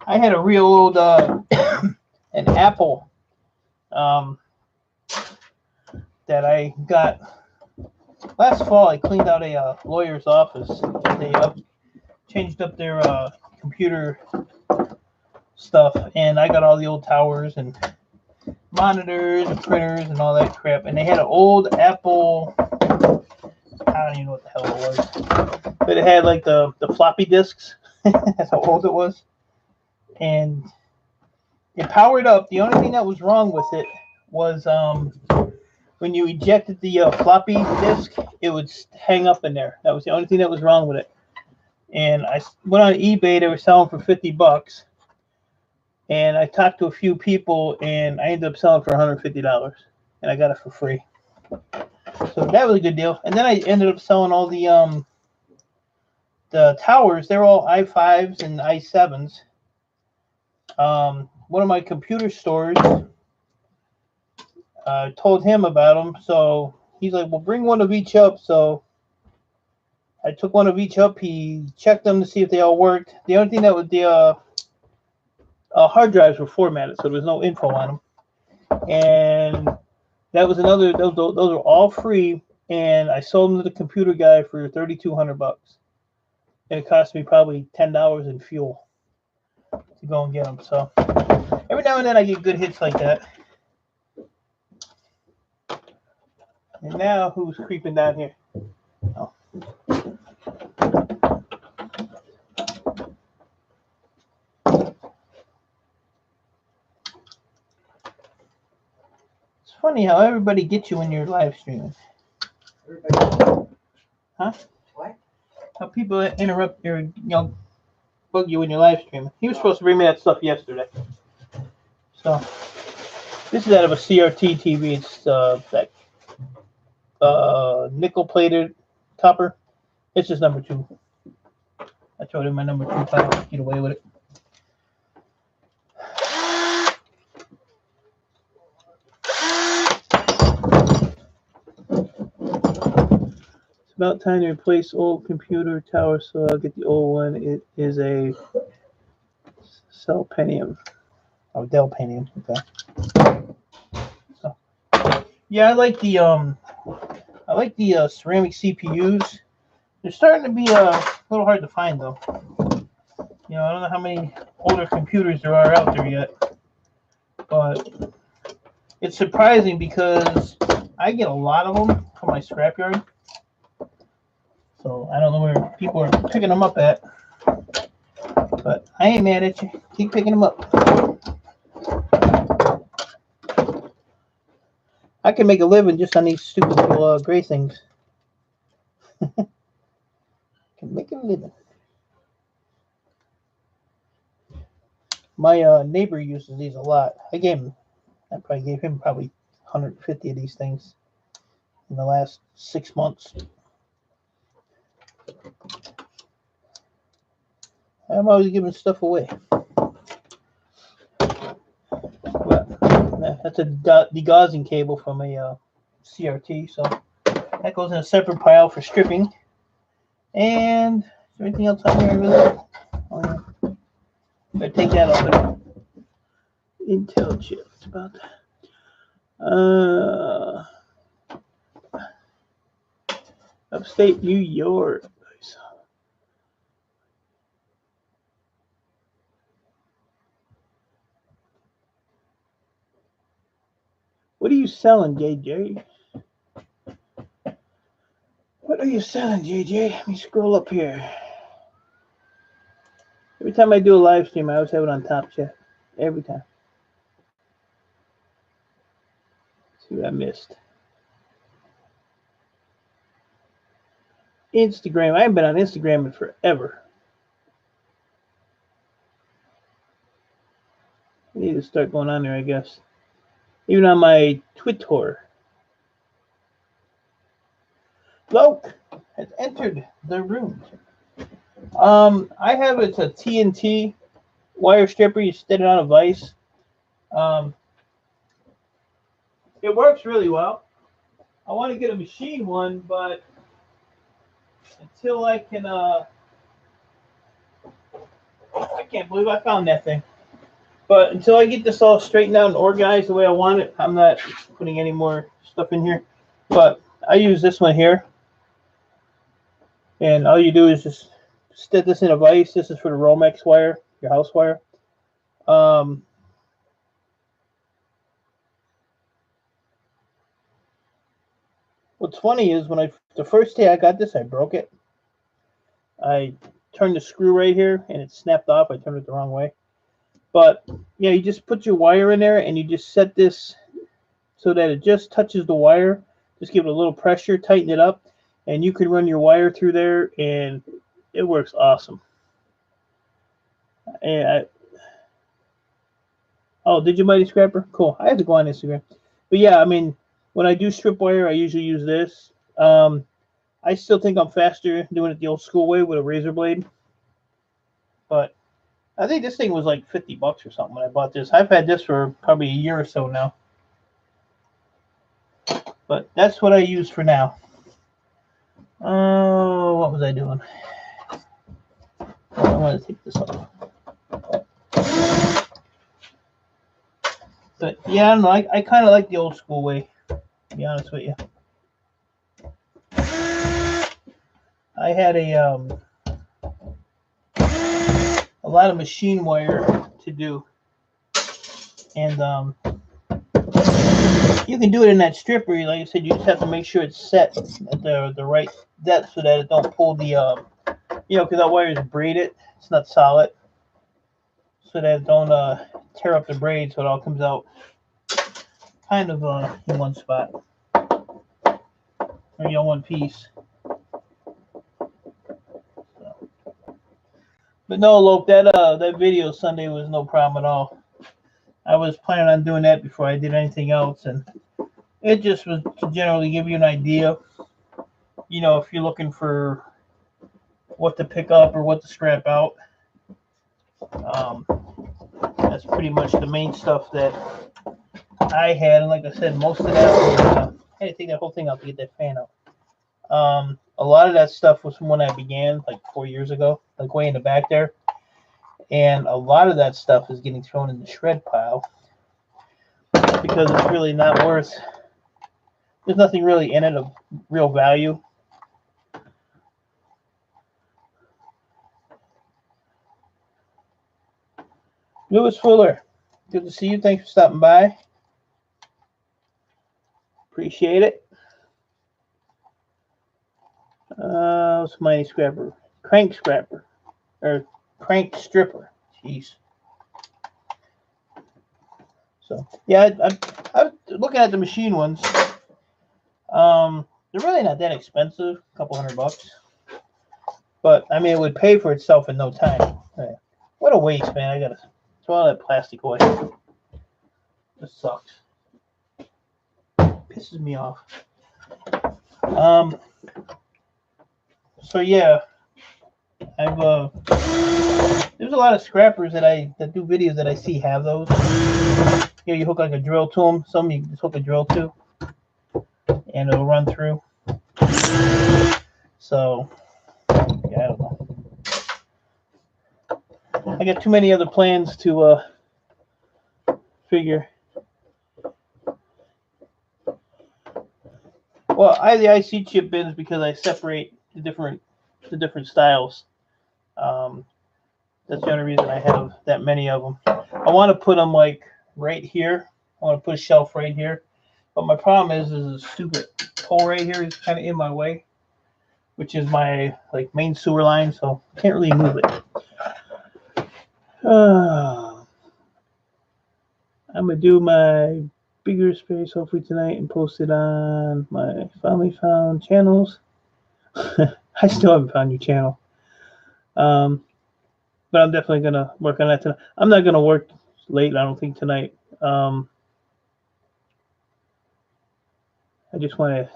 [SPEAKER 1] I had a real old an Apple that I got last fall. I cleaned out a lawyer's office. They changed up their computer stuff, and I got all the old towers and monitors and printers and all that crap. And they had an old Apple. I don't even know what the hell it was, but it had like the floppy disks. That's how old it was, and it powered up. The only thing that was wrong with it was when you ejected the floppy disk, it would hang up in there. That was the only thing that was wrong with it. And I went on eBay. They were selling for $50, and I talked to a few people, and I ended up selling for $150, and I got it for free. So that was a good deal. And then I ended up selling all the towers. They were all i5s and i7s. One of my computer stores told him about them. So he's like, well, bring one of each up. So I took one of each up. He checked them to see if they all worked. The only thing that was the hard drives were formatted, so there was no info on them. And that was another. Those were all free, and I sold them to the computer guy for $3,200. And it cost me probably $10 in fuel to go and get them. So every now and then I get good hits like that. And now who's creeping down here? Oh. It's funny how everybody gets you when you're live streaming. Everybody. Huh? What? How people interrupt your, bug you when you're live streaming. He was supposed to bring me that stuff yesterday. So this is out of a CRT TV. It's that nickel-plated copper. It's just number 2. I showed him my number 2 file. Get away with it. It's about time to replace old computer tower, so I'll get the old one. It is a Cell Pentium. Oh, Dell Pentium. Okay. So, yeah, I like the ceramic CPUs. They're starting to be a little hard to find, though. I don't know how many older computers there are out there yet, but it's surprising because I get a lot of them from my scrapyard. So I don't know where people are picking them up at, but I ain't mad at you. Keep picking them up. I can make a living just on these stupid little gray things. Can make a living. My neighbor uses these a lot. I probably gave him 150 of these things in the last 6 months. I'm always giving stuff away. But that's a degaussing cable from a CRT, so That goes in a separate pile for stripping. And is there anything else on here? Really? Oh, yeah. Better take that off there. Intel chip. It's about upstate New York. What are you selling, JJ? What are you selling, JJ? Let me scroll up here. Every time I do a live stream, I always have it on top chat. Every time. Let's see what I missed. Instagram. I haven't been on Instagram in forever. I need to start going on there, I guess. Even on my Twitter. Bloke has entered the room. I have it's a TNT wire stripper. You set it on a vise. It works really well. I want to get a machine one, but until I can, I can't believe I found that thing. But until I get this all straightened out and organized the way I want it, I'm not putting any more stuff in here. But I use this one here. And all you do is just stick this in a vise. This is for the Romex wire, your house wire. What's funny is when the first day I got this, I broke it. I turned the screw right here and it snapped off. I turned it the wrong way. But yeah, you just put your wire in there and you just set this so that it just touches the wire. Just give it a little pressure, tighten it up, and you can run your wire through there and it works awesome. And oh, did you Mighty Scrapper? Cool. I have to go on Instagram. But yeah, I mean, when I do strip wire, I usually use this. I still think I'm faster doing it the old school way with a razor blade. But I think this thing was like $50 or something when I bought this. I've had this for probably a year or so now. But that's what I use for now. Oh, what was I doing? I want to take this off. But yeah, I don't know. I kind of like the old school way, to be honest with you. I had a lot of machine wire to do, and you can do it in that stripper. Like I said, you just have to make sure it's set at the right depth so that it don't pull the because that wire is braided. It's not solid, so that it don't tear up the braid, so it all comes out kind of in one spot or one piece. So. But no, Lope, that video Sunday was no problem at all. I was planning on doing that before I did anything else, and it just was to generally give you an idea. You know, if you're looking for what to pick up or what to scrap out. That's pretty much the main stuff that I had. And like I said, most of that was, I had to take that whole thing out to get that fan out. A lot of that stuff was from when I began, like 4 years ago, like way in the back there. And a lot of that stuff is getting thrown in the shred pile because it's really not worth, there's nothing really in it of real value. Lewis Fuller, good to see you. Thanks for stopping by. Appreciate it. What's Mighty Scrapper? Crank Scrapper. Or Crank Stripper. Jeez. So, yeah, I'm looking at the machine ones. They're really not that expensive. A couple $100. But, I mean, it would pay for itself in no time. What a waste, man. I got to throw all that plastic away. This sucks. Pisses me off. So yeah, I've there's a lot of scrappers that do videos that I see have those. Here you hook like a drill to them. Some you just hook a drill to, and it'll run through. So, yeah, I don't know. I got too many other plans to figure. Well, I have the IC chip bins because I separate the different styles. That's the only reason I have that many of them. I want to put them like right here. I want to put a shelf right here. But my problem is a stupid pole right here is kind of in my way, which is my like main sewer line, so I can't really move it. I'm gonna do my bigger space hopefully tonight and post it on my finally found channels. I still haven't found your channel. But I'm definitely gonna work on that tonight. I'm not gonna work late, I don't think, tonight. I just want to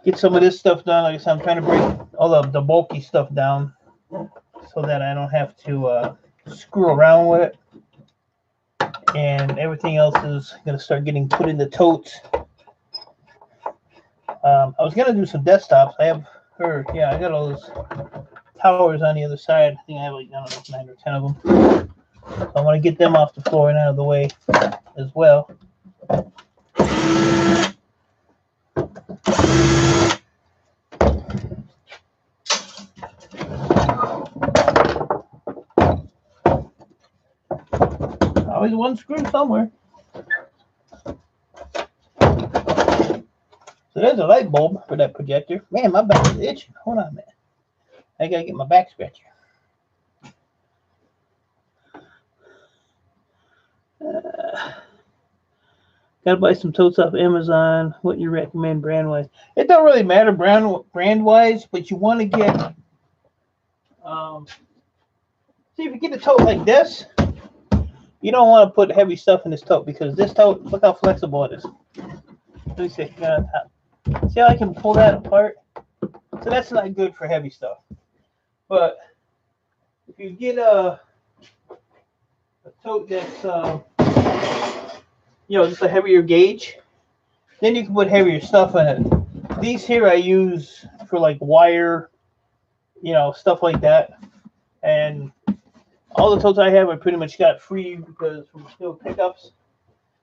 [SPEAKER 1] get some of this stuff done. Like I said, I'm trying to break all the bulky stuff down so that I don't have to screw around with it. And everything else is gonna start getting put in the totes. I was gonna do some desktops. I got all those towers on the other side. I think I have like, I don't know, 9 or 10 of them. So I want to get them off the floor and out of the way as well. Always one screw somewhere. So there's a light bulb for that projector. Man, my back is itching. Hold on a minute. I gotta get my back scratcher. Gotta buy some totes off Amazon. What you recommend brand wise? It don't really matter brand wise, but you want to get. See, if you get a tote like this, you don't want to put heavy stuff in this tote because this tote, look how flexible it is. Let me see. See how I can pull that apart? So that's not good for heavy stuff. But if you get a tote that's just a heavier gauge, then you can put heavier stuff in it. These here I use for like wire, stuff like that. And all the totes I have I pretty much got free because from steel pickups.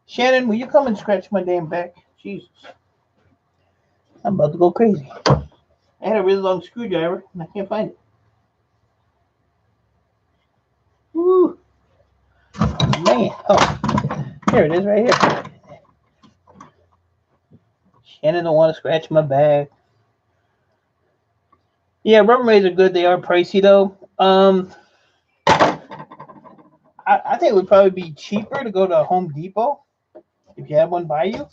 [SPEAKER 1] Shannon, will you come and scratch my damn back? Jesus. I'm about to go crazy. I had a really long screwdriver and I can't find it. Woo. Man. Oh, here it is right here. Shannon don't want to scratch my back. Yeah, Rubbermaids are good. They are pricey though. I think it would probably be cheaper to go to a Home Depot if you have one by you,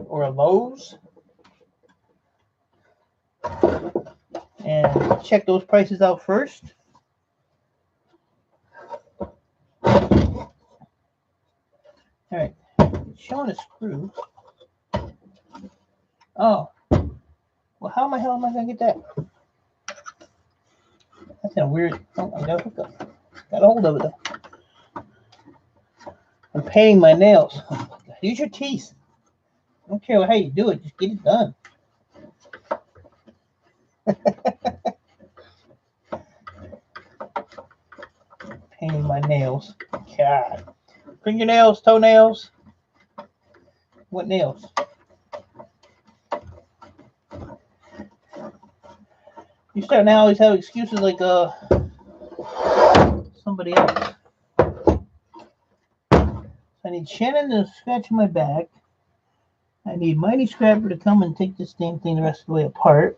[SPEAKER 1] or a Lowe's, and check those prices out first. All right, showing a screw. Oh, well, how the hell am I gonna get that? That's a weird. Oh, I got a hookup. Got a hold of it though. I'm painting my nails. Oh, use your teeth. I don't care how you do it. Just get it done. Painting my nails. God. Fingernails, toenails. What nails? You start now always have excuses like somebody else. I need Shannon to scratch my back. I need Mighty Scrapper to come and take this damn thing the rest of the way apart.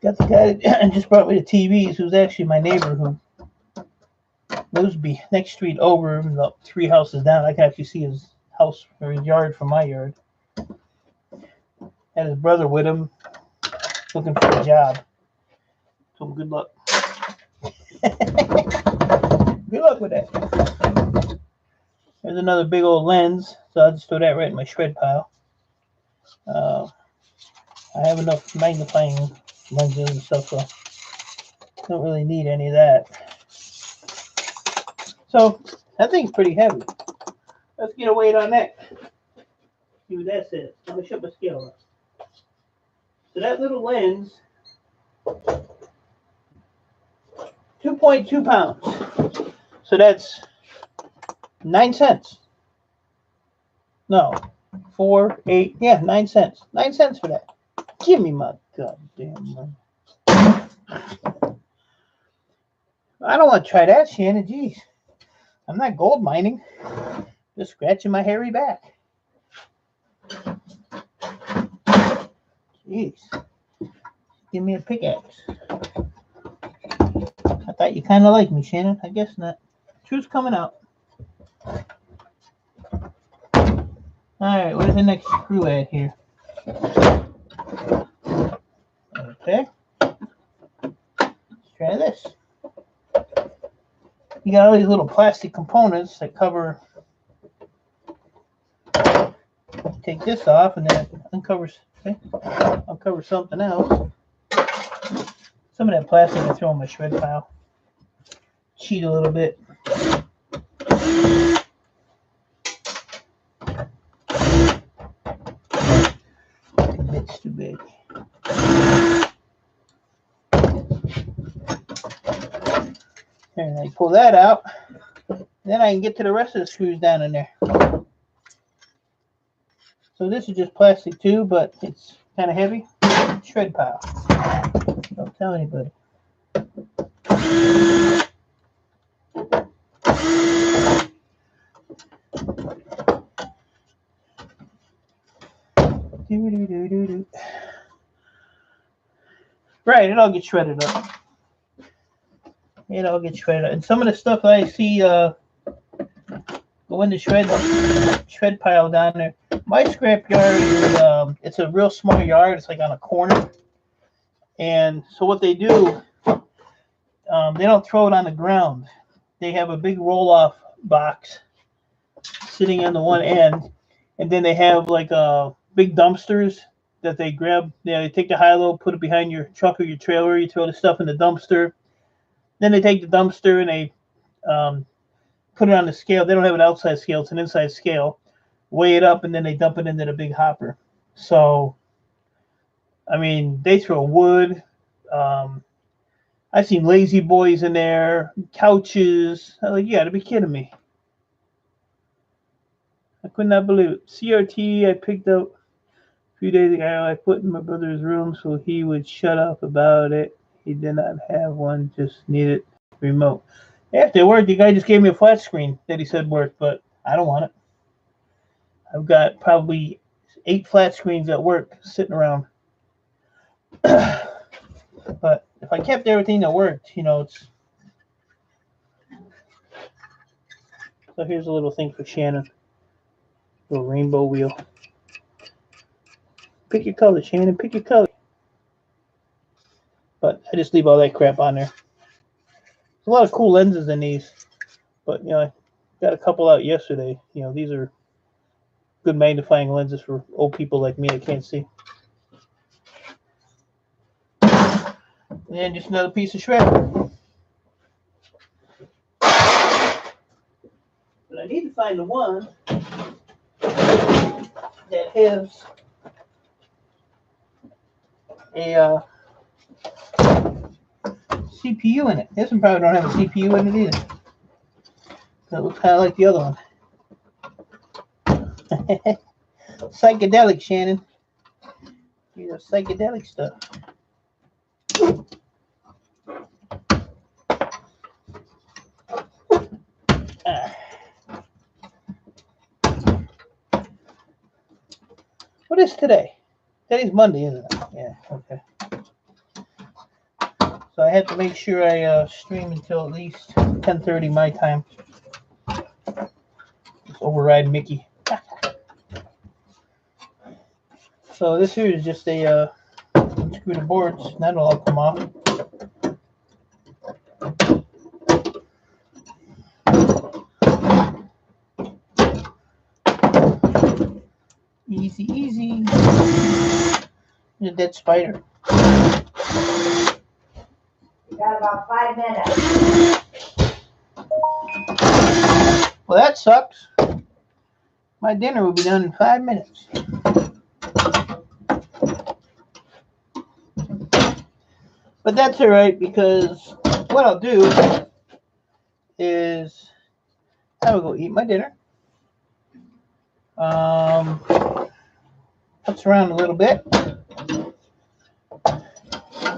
[SPEAKER 1] Got the guy that just brought me the TVs, who's actually my neighbor who lives next street over, about 3 houses down. I can actually see his house or his yard from my yard. Had his brother with him, looking for a job. So good luck. Good luck with that. There's another big old lens, so I'll just throw that right in my shred pile. I have enough magnifying lenses and stuff, so I don't really need any of that. So that thing's pretty heavy. Let's get a weight on that. See what that says. I'm gonna shut my scale up. So that little lens, 2.2 pounds. So that's 9 cents. No, 4, 8, yeah, 9 cents. 9 cents for that. Give me my goddamn money. I don't want to try that, Shannon. Jeez. I'm not gold mining. Just scratching my hairy back. Jeez. Give me a pickaxe. I thought you kind of liked me, Shannon. I guess not. Truth's coming out. Alright, where's the next screw at here? Okay. Let's try this. You got all these little plastic components that cover. Take this off and then it uncovers. See? I'll cover something else. Some of that plastic I throw in my shred pile. Cheat a little bit. A bit's too big. And I pull that out. Then I can get to the rest of the screws down in there. So this is just plastic too, but it's kind of heavy. Shred pile. Don't tell anybody. Right, it all gets shredded up. It all gets shredded up. And some of the stuff that I see go in the shred pile down there. My scrap yard is it's a real small yard. It's like on a corner. And so what they do, they don't throw it on the ground. They have a big roll-off box sitting on the one end, and then they have like big dumpsters that they grab. They take the high-low, put it behind your truck or your trailer. You throw the stuff in the dumpster. Then they take the dumpster and they put it on the scale. They don't have an outside scale. It's an inside scale. Weigh it up, and then they dump it into the big hopper. So, I mean, they throw wood. I've seen lazy boys in there, couches. I'm like, you got to be kidding me. I could not believe it. CRT I picked up a few days ago. I put in my brother's room so he would shut up about it. He did not have one, just needed remote. After it worked, the guy just gave me a flat screen that he said worked, but I don't want it. I've got probably 8 flat screens at work sitting around. But if I kept everything that worked, you know, it's... So here's a little thing for Shannon. Little rainbow wheel. Pick your color, Shannon. Pick your color. But I just leave all that crap on there. There's a lot of cool lenses in these. But, you know, I got a couple out yesterday. You know, these are good magnifying lenses for old people like me that can't see. And just another piece of shred. But I need to find the one that has a CPU in it. This one probably don't have a CPU in it either. So it looks kind of like the other one. Psychedelic, Shannon. These are psychedelic stuff. What is today? Today's Monday, isn't it? Yeah, okay. So I had to make sure I stream until at least 10:30 my time. Just override Mickey. So this here is just a unscrew the boards. That'll all come off. Easy, easy. a dead spider.
[SPEAKER 2] You got about 5 minutes.
[SPEAKER 1] Well, that sucks. My dinner will be done in 5 minutes. But that's all right, because what I'll do is I will go eat my dinner. Putz around a little bit.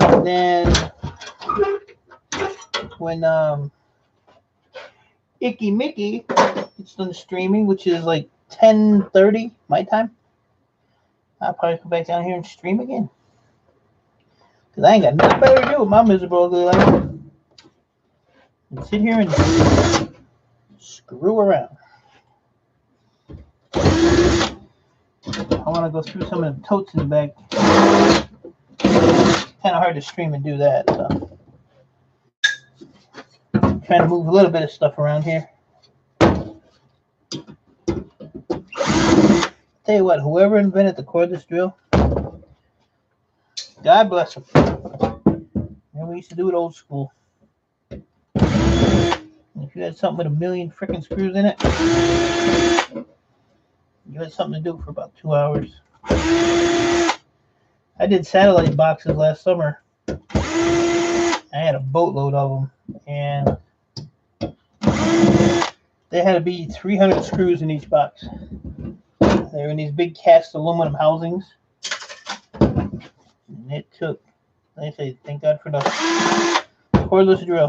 [SPEAKER 1] And then when Icky Mickey gets done streaming, which is like 10:30 my time, I'll probably come back down here and stream again. Because I ain't got nothing better to do with my miserable ugly life than sit here and screw around. I want to go through some of the totes in the bag. Kind of hard to stream and do that. So. I'm trying to move a little bit of stuff around here. Tell you what, whoever invented the cordless drill, God bless him. And we used to do it old school. If you had something with a million freaking screws in it, you had something to do for about 2 hours. I did satellite boxes last summer. I had a boatload of them, and there had to be 300 screws in each box. They were in these big cast aluminum housings. And it took, like I say, thank God for the cordless drill.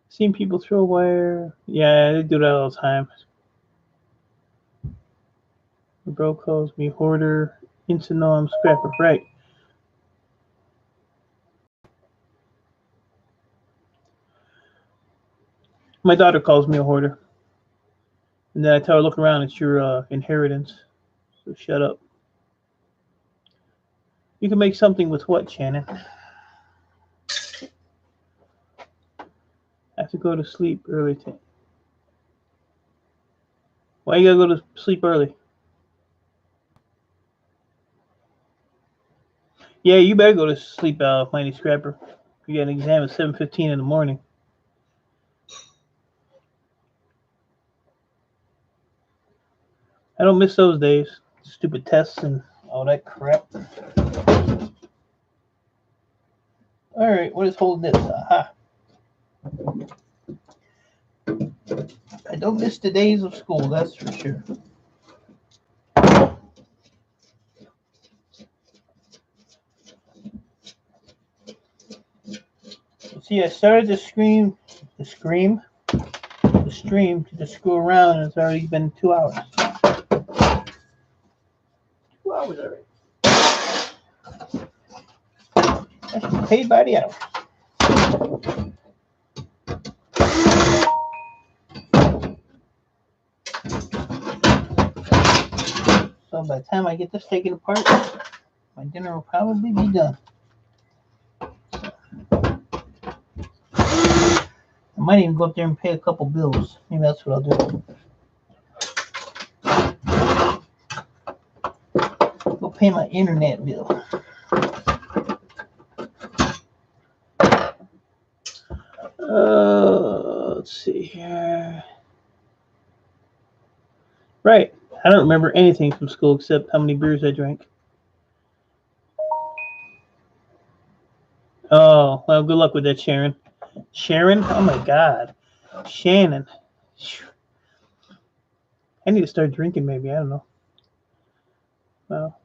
[SPEAKER 1] Seen people throw wire. Yeah, they do that all the time. The bro calls me hoarder. Instant know I'm scrapper. Right. My daughter calls me a hoarder. And then I tell her, look around, it's your inheritance. So shut up. You can make something with what, Shannon? I have to go to sleep early today. Why you gotta go to sleep early? Yeah, you better go to sleep, Mighty Scrapper. You got an exam at 7:15 in the morning. I don't miss those days. Stupid tests and all that crap. All right, what is holding this? Aha. I don't miss the days of school, that's for sure. See, I started the stream to just screw around, and it's already been 2 hours. 2 hours already. I should be paid by the hour. So by the time I get this taken apart, my dinner will probably be done. I might even go up there and pay a couple bills. Maybe that's what I'll do. Go pay my internet bill. Let's see here. Right. I don't remember anything from school except how many beers I drank. Oh, well, good luck with that, Sharon. Sharon? Oh my God. Shannon. I need to start drinking maybe. I don't know. Well,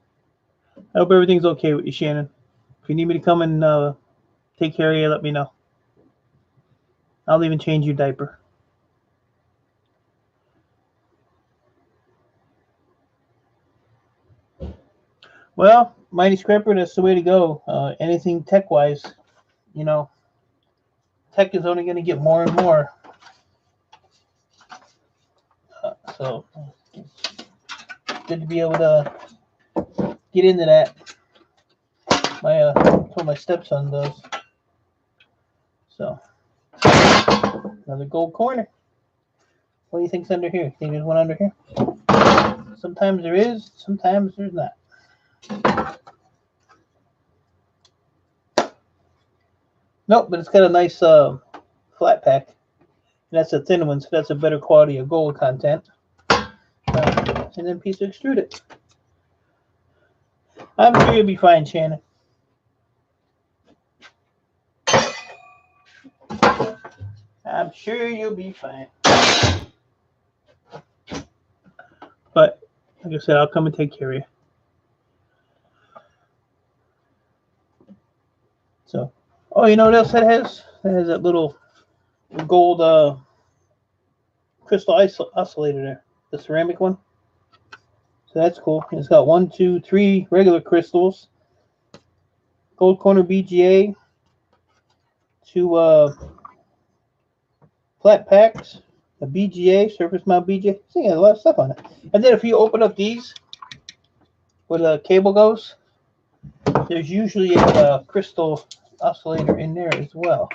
[SPEAKER 1] I hope everything's okay with you, Shannon. If you need me to come and take care of you, let me know. I'll even change your diaper. Well, Mighty Scrapper, that's the way to go. Anything tech-wise, you know, tech is only going to get more and more. So, it's good to be able to get into that. That's what my stepson does. So, another gold corner. What do you think's under here? Think there's one under here? Sometimes there is, sometimes there's not. Nope, but it's got a nice flat pack. And that's a thin one, so that's a better quality of gold content. And then piece of extruded. I'm sure you'll be fine, Shannon. I'm sure you'll be fine. But, like I said, I'll come and take care of you. So, oh, you know what else that has? That has that little gold crystal oscillator there. The ceramic one. So that's cool. It's got 1, 2, 3 regular crystals. Gold corner BGA. 2 flat packs. A BGA, surface mount BGA. So yeah, a lot of stuff on it. And then if you open up these, where the cable goes, there's usually a crystal oscillator in there as well.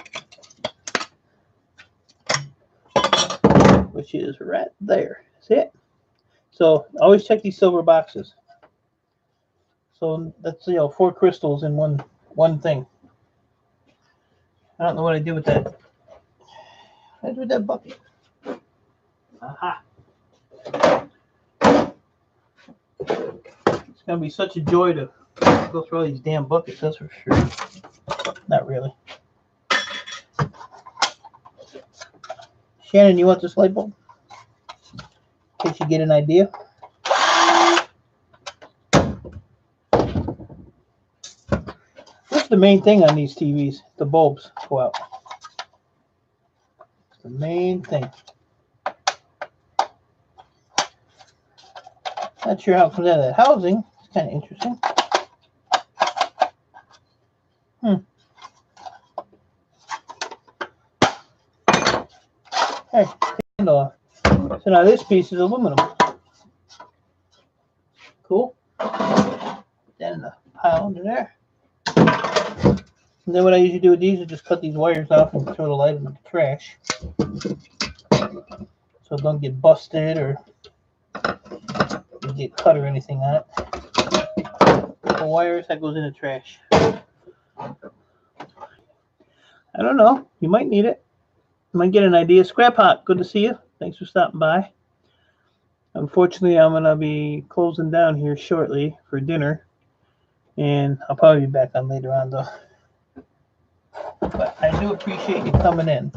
[SPEAKER 1] Which is right there. See it? So always check these silver boxes. So that's 4 crystals in one thing. I don't know what I did with that. What I did with that bucket. Aha. It's gonna be such a joy to go through all these damn buckets, that's for sure. Not really. Shannon, you want this light bulb? In case you get an idea. What's the main thing on these TVs? The bulbs go out. The main thing. Not sure how it comes out of that housing. It's kind of interesting. Hey, stand off. So now this piece is aluminum. Cool. Put that in the pile under there. And then what I usually do with these is just cut these wires off and throw the light in the trash. So it don't get busted or get cut or anything on it. The wires, that goes in the trash. I don't know. You might need it. You might get an idea. Scrap Hot, good to see you. Thanks for stopping by. Unfortunately, I'm going to be closing down here shortly for dinner. And I'll probably be back on later on, though. But I do appreciate you coming in.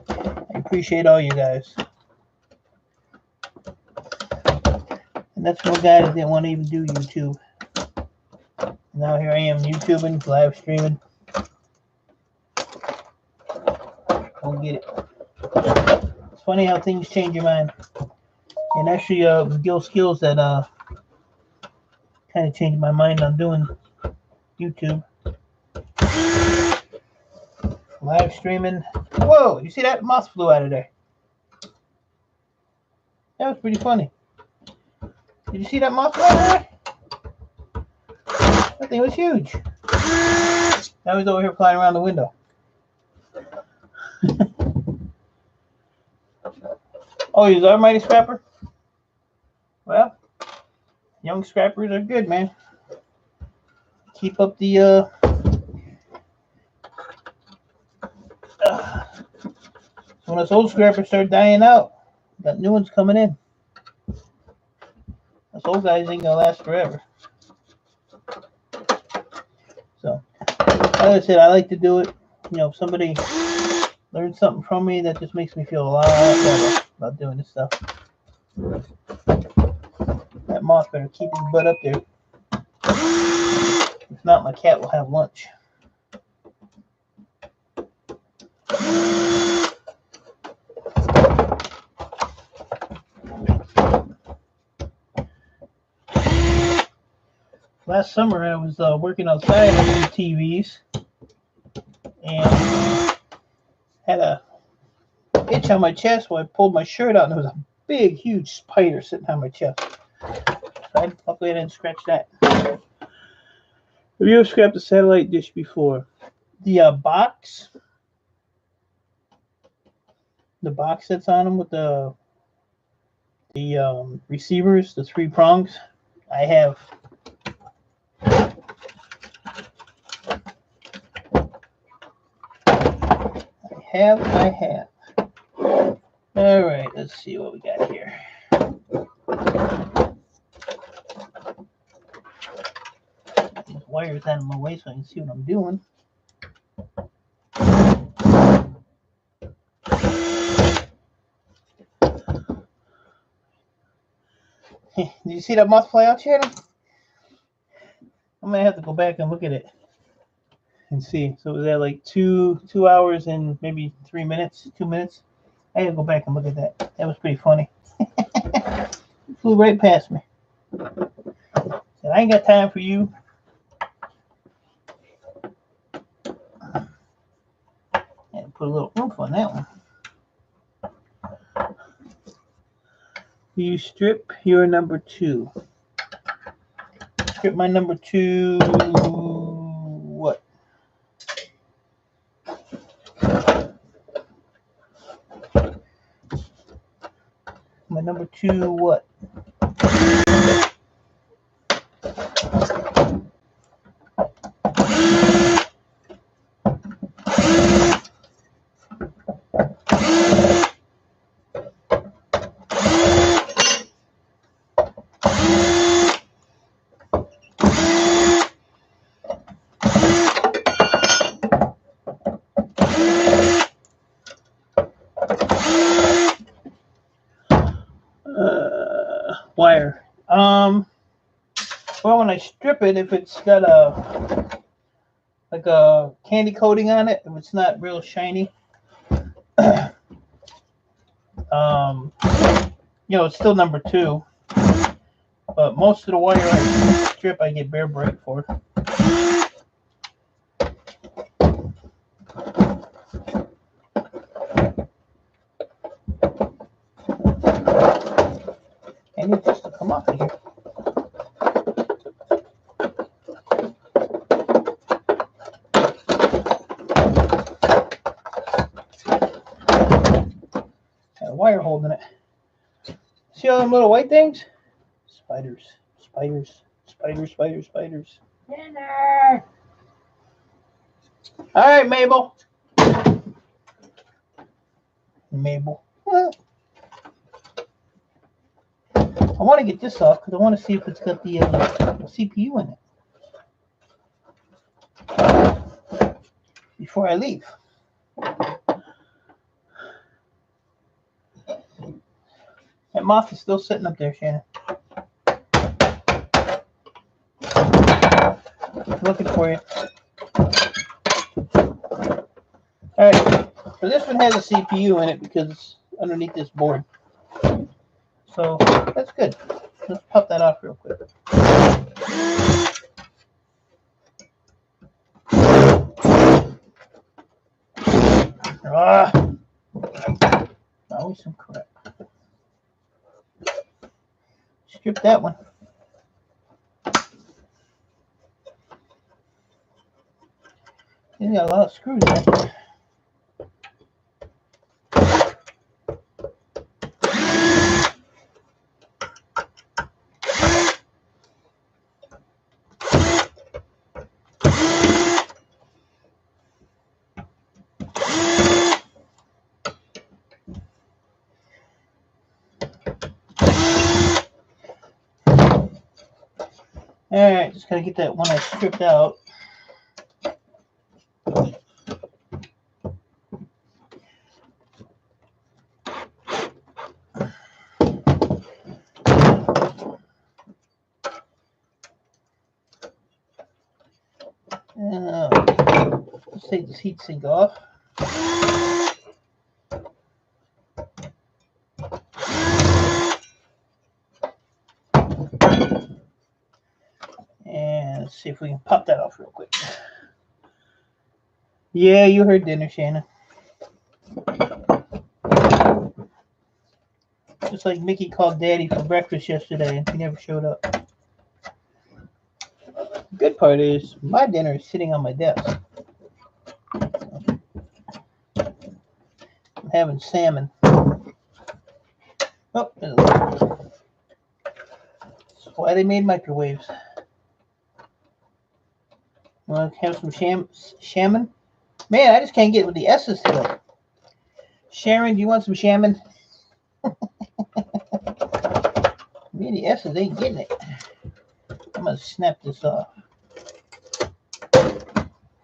[SPEAKER 1] I appreciate all you guys. And that's one guy that didn't want to even do YouTube. Now here I am YouTubing, live streaming. Don't get it. It's funny how things change your mind. And actually, Gil Skills that kind of changed my mind on doing YouTube. Live streaming. Whoa, you see that? Moth flew out of there. That was pretty funny. Did you see that moth fly out of there? That thing was huge. Now he's over here flying around the window. Oh, he's our mighty scrapper? Well, young scrappers are good, man. Keep up the when those old scrappers start dying out, got new ones coming in. Those old guys ain't gonna last forever. So, like I said, I like to do it. If somebody learns something from me, that just makes me feel a lot better about doing this stuff. That moth better keep his butt up there. If not, my cat will have lunch. Last summer, I was working outside on these TVs and had a itch on my chest. So I pulled my shirt out, and there was a big, huge spider sitting on my chest. So luckily, I didn't scratch that. Have you ever scrapped a satellite dish before? The box that's on them with the receivers, the 3 prongs. I have. I have. All right, let's see what we got here. These wires out of my way so I can see what I'm doing. Did you see that moth fly out, Shannon? I'm gonna have to go back and look at it and see. So it was at like 2 hours and maybe 3 minutes, 2 minutes. I had to go back and look at that. That was pretty funny. It flew right past me. Said, I ain't got time for you. And put a little oomph on that one. You strip your number 2. Strip my number 2. What? My number 2 what? Wire. Well, when I strip it, if it's got a candy coating on it, if it's not real shiny, it's still number 2. But most of the wire I strip, I get bare break for. I need this to come off of here. Got a wire holding it. See all them little white things? Spiders.
[SPEAKER 2] Dinner.
[SPEAKER 1] All right, Mabel. What? I want to get this off because I want to see if it's got the CPU in it before I leave. That moth is still sitting up there, Shannon. Looking for you. All right. So this one has a CPU in it because it's underneath this board. So that's good. Let's pop that off real quick. Always some crap. Strip that one. You got a lot of screws in it. All right, just gotta get that one I stripped out. Let's take this heat sink off. And let's see if we can pop that off real quick. Yeah, you heard dinner, Shannon. Just like Mickey called Daddy for breakfast yesterday and he never showed up. good part is my dinner is sitting on my desk. I'm having salmon. Oh, that's why they made microwaves. Want to have some shaman? Man, I just can't get with the S's today. Sharon, do you want some shaman? Me and the S's ain't getting it. I'm going to snap this off.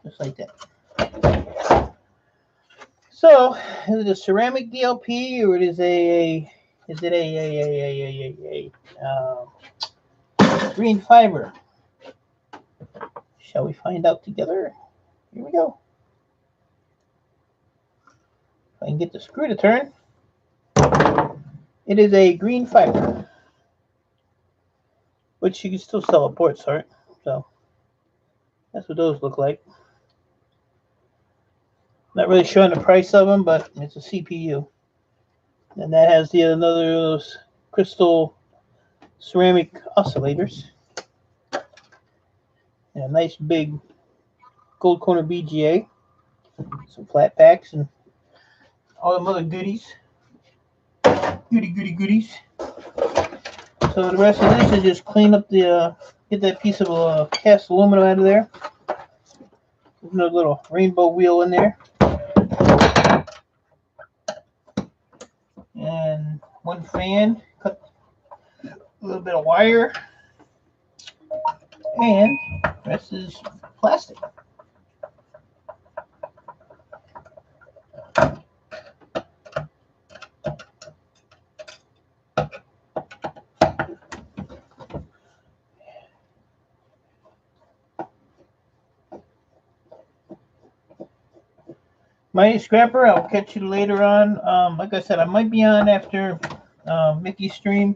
[SPEAKER 1] Just like that. So, is it a ceramic DLP or is it a green fiber? Shall we find out together? Here we go. If I can get the screw to turn. It is a green fiber, which you can still sell at Port Sart. So that's what those look like. Not really showing the price of them, but it's a CPU. And that has the another of those crystal ceramic oscillators. And a nice big gold corner BGA. Some flat packs and all them other goodies. Goodies. So the rest of this is just clean up the, get that piece of cast aluminum out of there. There's another little rainbow wheel in there. And one fan, cut a little bit of wire. And the rest is plastic. Mighty Scrapper, I'll catch you later on. Like I said, I might be on after Mickey's stream.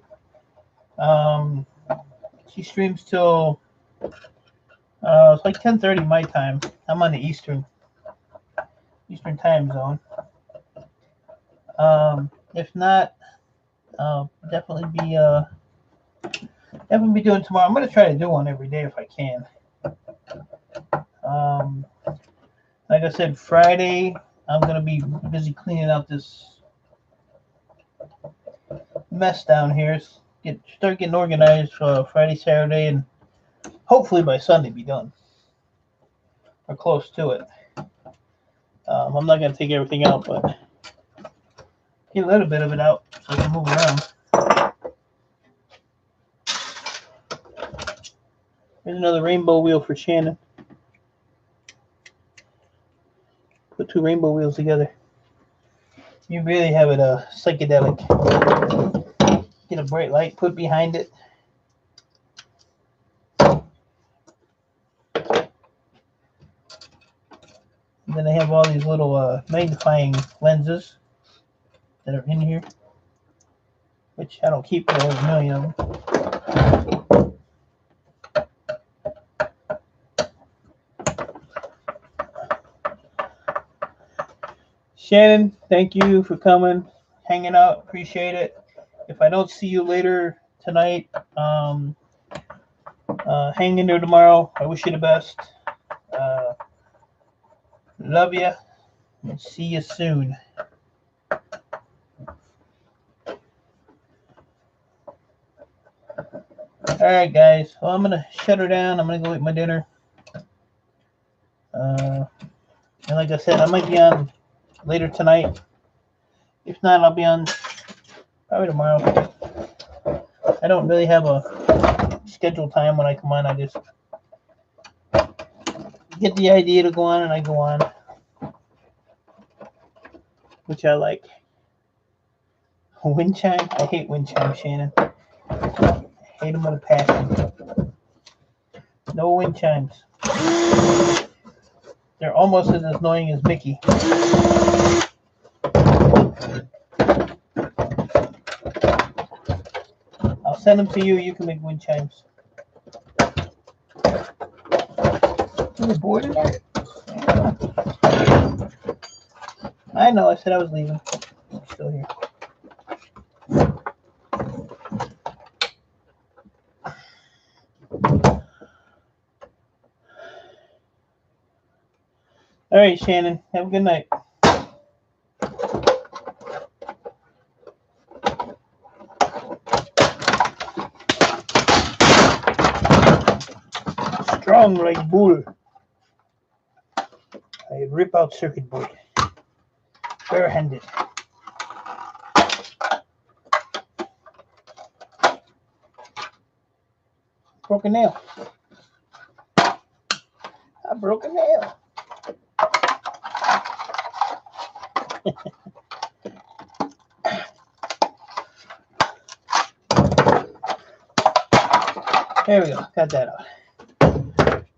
[SPEAKER 1] She streams till it's like 10:30 my time. I'm on the Eastern time zone. If not, I'll definitely be doing tomorrow. I'm gonna try to do one every day if I can. Like I said, Friday I'm gonna be busy cleaning out this mess down here. Start getting organized for Friday, Saturday, and hopefully by Sunday be done or close to it. I'm not gonna take everything out, but get a little bit of it out so I can move around. Here's another rainbow wheel for Shannon. Put two rainbow wheels together. You really have it psychedelic. Get a bright light put behind it. And then I have all these little magnifying lenses that are in here, which I don't keep, but I have a million of them. Shannon, thank you for coming, hanging out. Appreciate it. If I don't see you later tonight, hang in there tomorrow. I wish you the best. Love you. And see you soon. All right, guys. Well, I'm gonna shut her down. I'm gonna go eat my dinner. And like I said, I might be on later tonight. If not, I'll be on probably tomorrow. I don't really have a scheduled time when I come on. I just get the idea to go on and I go on, which I like. Wind chime? I hate wind chime, Shannon. I hate them with a passion. No wind chimes. They're almost as annoying as Mickey. I'll send them to you. You can make wind chimes. Is there a board in there? I know. I said I was leaving. I'm still here. All right, Shannon. Have a good night. Strong like bull. I rip out circuit board. Barehanded. Broke a nail. I broke a nail. There we go. Got that out.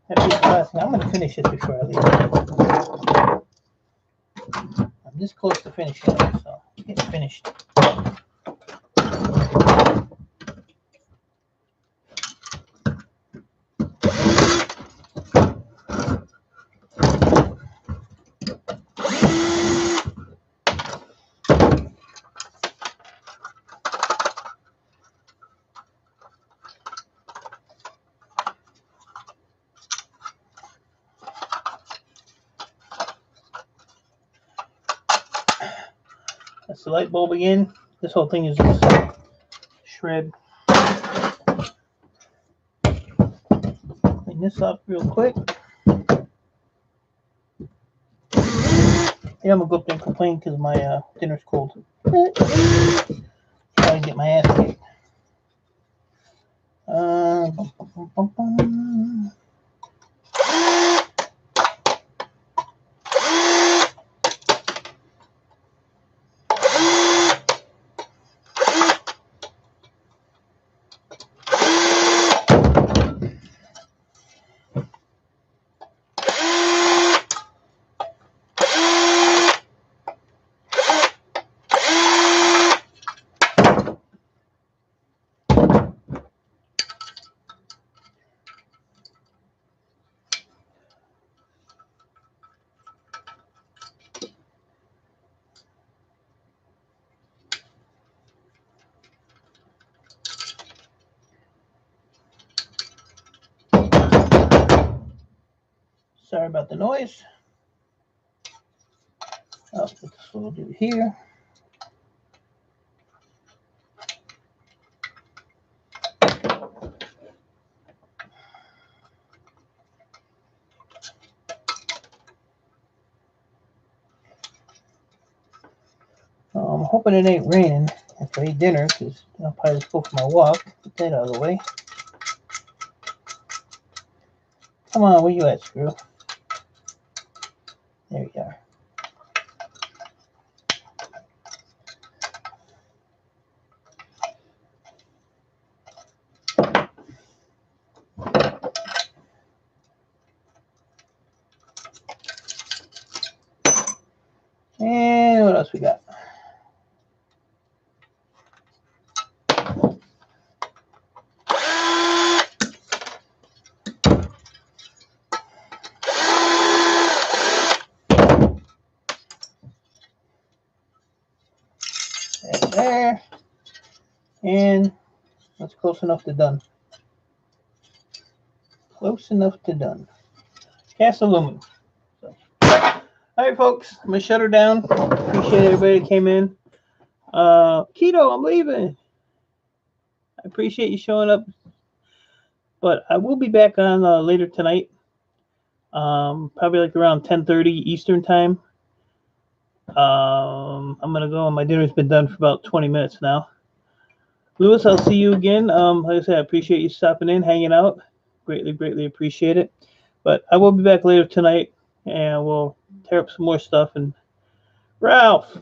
[SPEAKER 1] That'll be the last thing. I'm going to finish it before I leave. I'm this close to finishing it, so it's finished. That's the light bulb again. This whole thing is just shred. Clean this up real quick. Yeah, I'm gonna go up there and complain because my dinner's cold. Try to get my ass kicked. Bum, bum, bum, bum. Sorry about the noise. I'll put this little dude here. I'm hoping it ain't raining after I eat dinner because I'll probably just go for my walk. Get that out of the way. Come on, where you at, Screw? There you are. And what else we got? There. And that's close enough to done. Close enough to done. Cast aluminum. So. All right, folks. I'm going to shut her down. Appreciate everybody that came in. Keto, I'm leaving. I appreciate you showing up. But I will be back on later tonight. Probably like around 10:30 Eastern time. I'm going to go, and my dinner's been done for about 20 minutes now. Lewis, I'll see you again. Like I said, I appreciate you stopping in, hanging out. Greatly, greatly appreciate it. But I will be back later tonight, and we'll tear up some more stuff. And Ralph,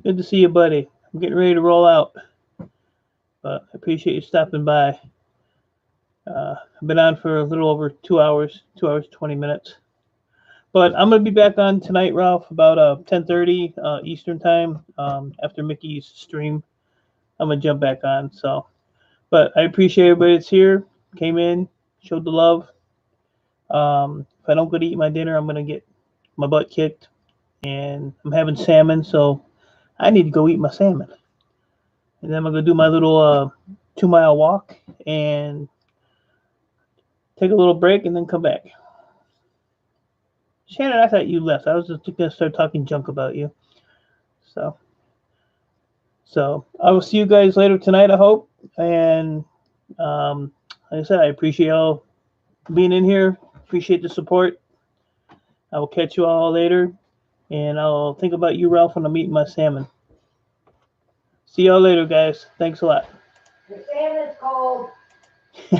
[SPEAKER 1] good to see you, buddy. I'm getting ready to roll out. But I appreciate you stopping by. I've been on for a little over 2 hours, 2 hours, 20 minutes. But I'm going to be back on tonight, Ralph, about 10:30 Eastern time after Mickey's stream. I'm going to jump back on. So, but I appreciate everybody that's here, came in, showed the love. If I don't go to eat my dinner, I'm going to get my butt kicked. And I'm having salmon, so I need to go eat my salmon. And then I'm going to do my little 2-mile walk and take a little break and then come back. Shannon, I thought you left. I was just gonna start talking junk about you. So I will see you guys later tonight, I hope. And like I said, I appreciate y'all being in here. Appreciate the support. I will catch you all later. And I'll think about you, Ralph, when I'm eating my salmon. See y'all later, guys. Thanks a lot.
[SPEAKER 2] The salmon's cold.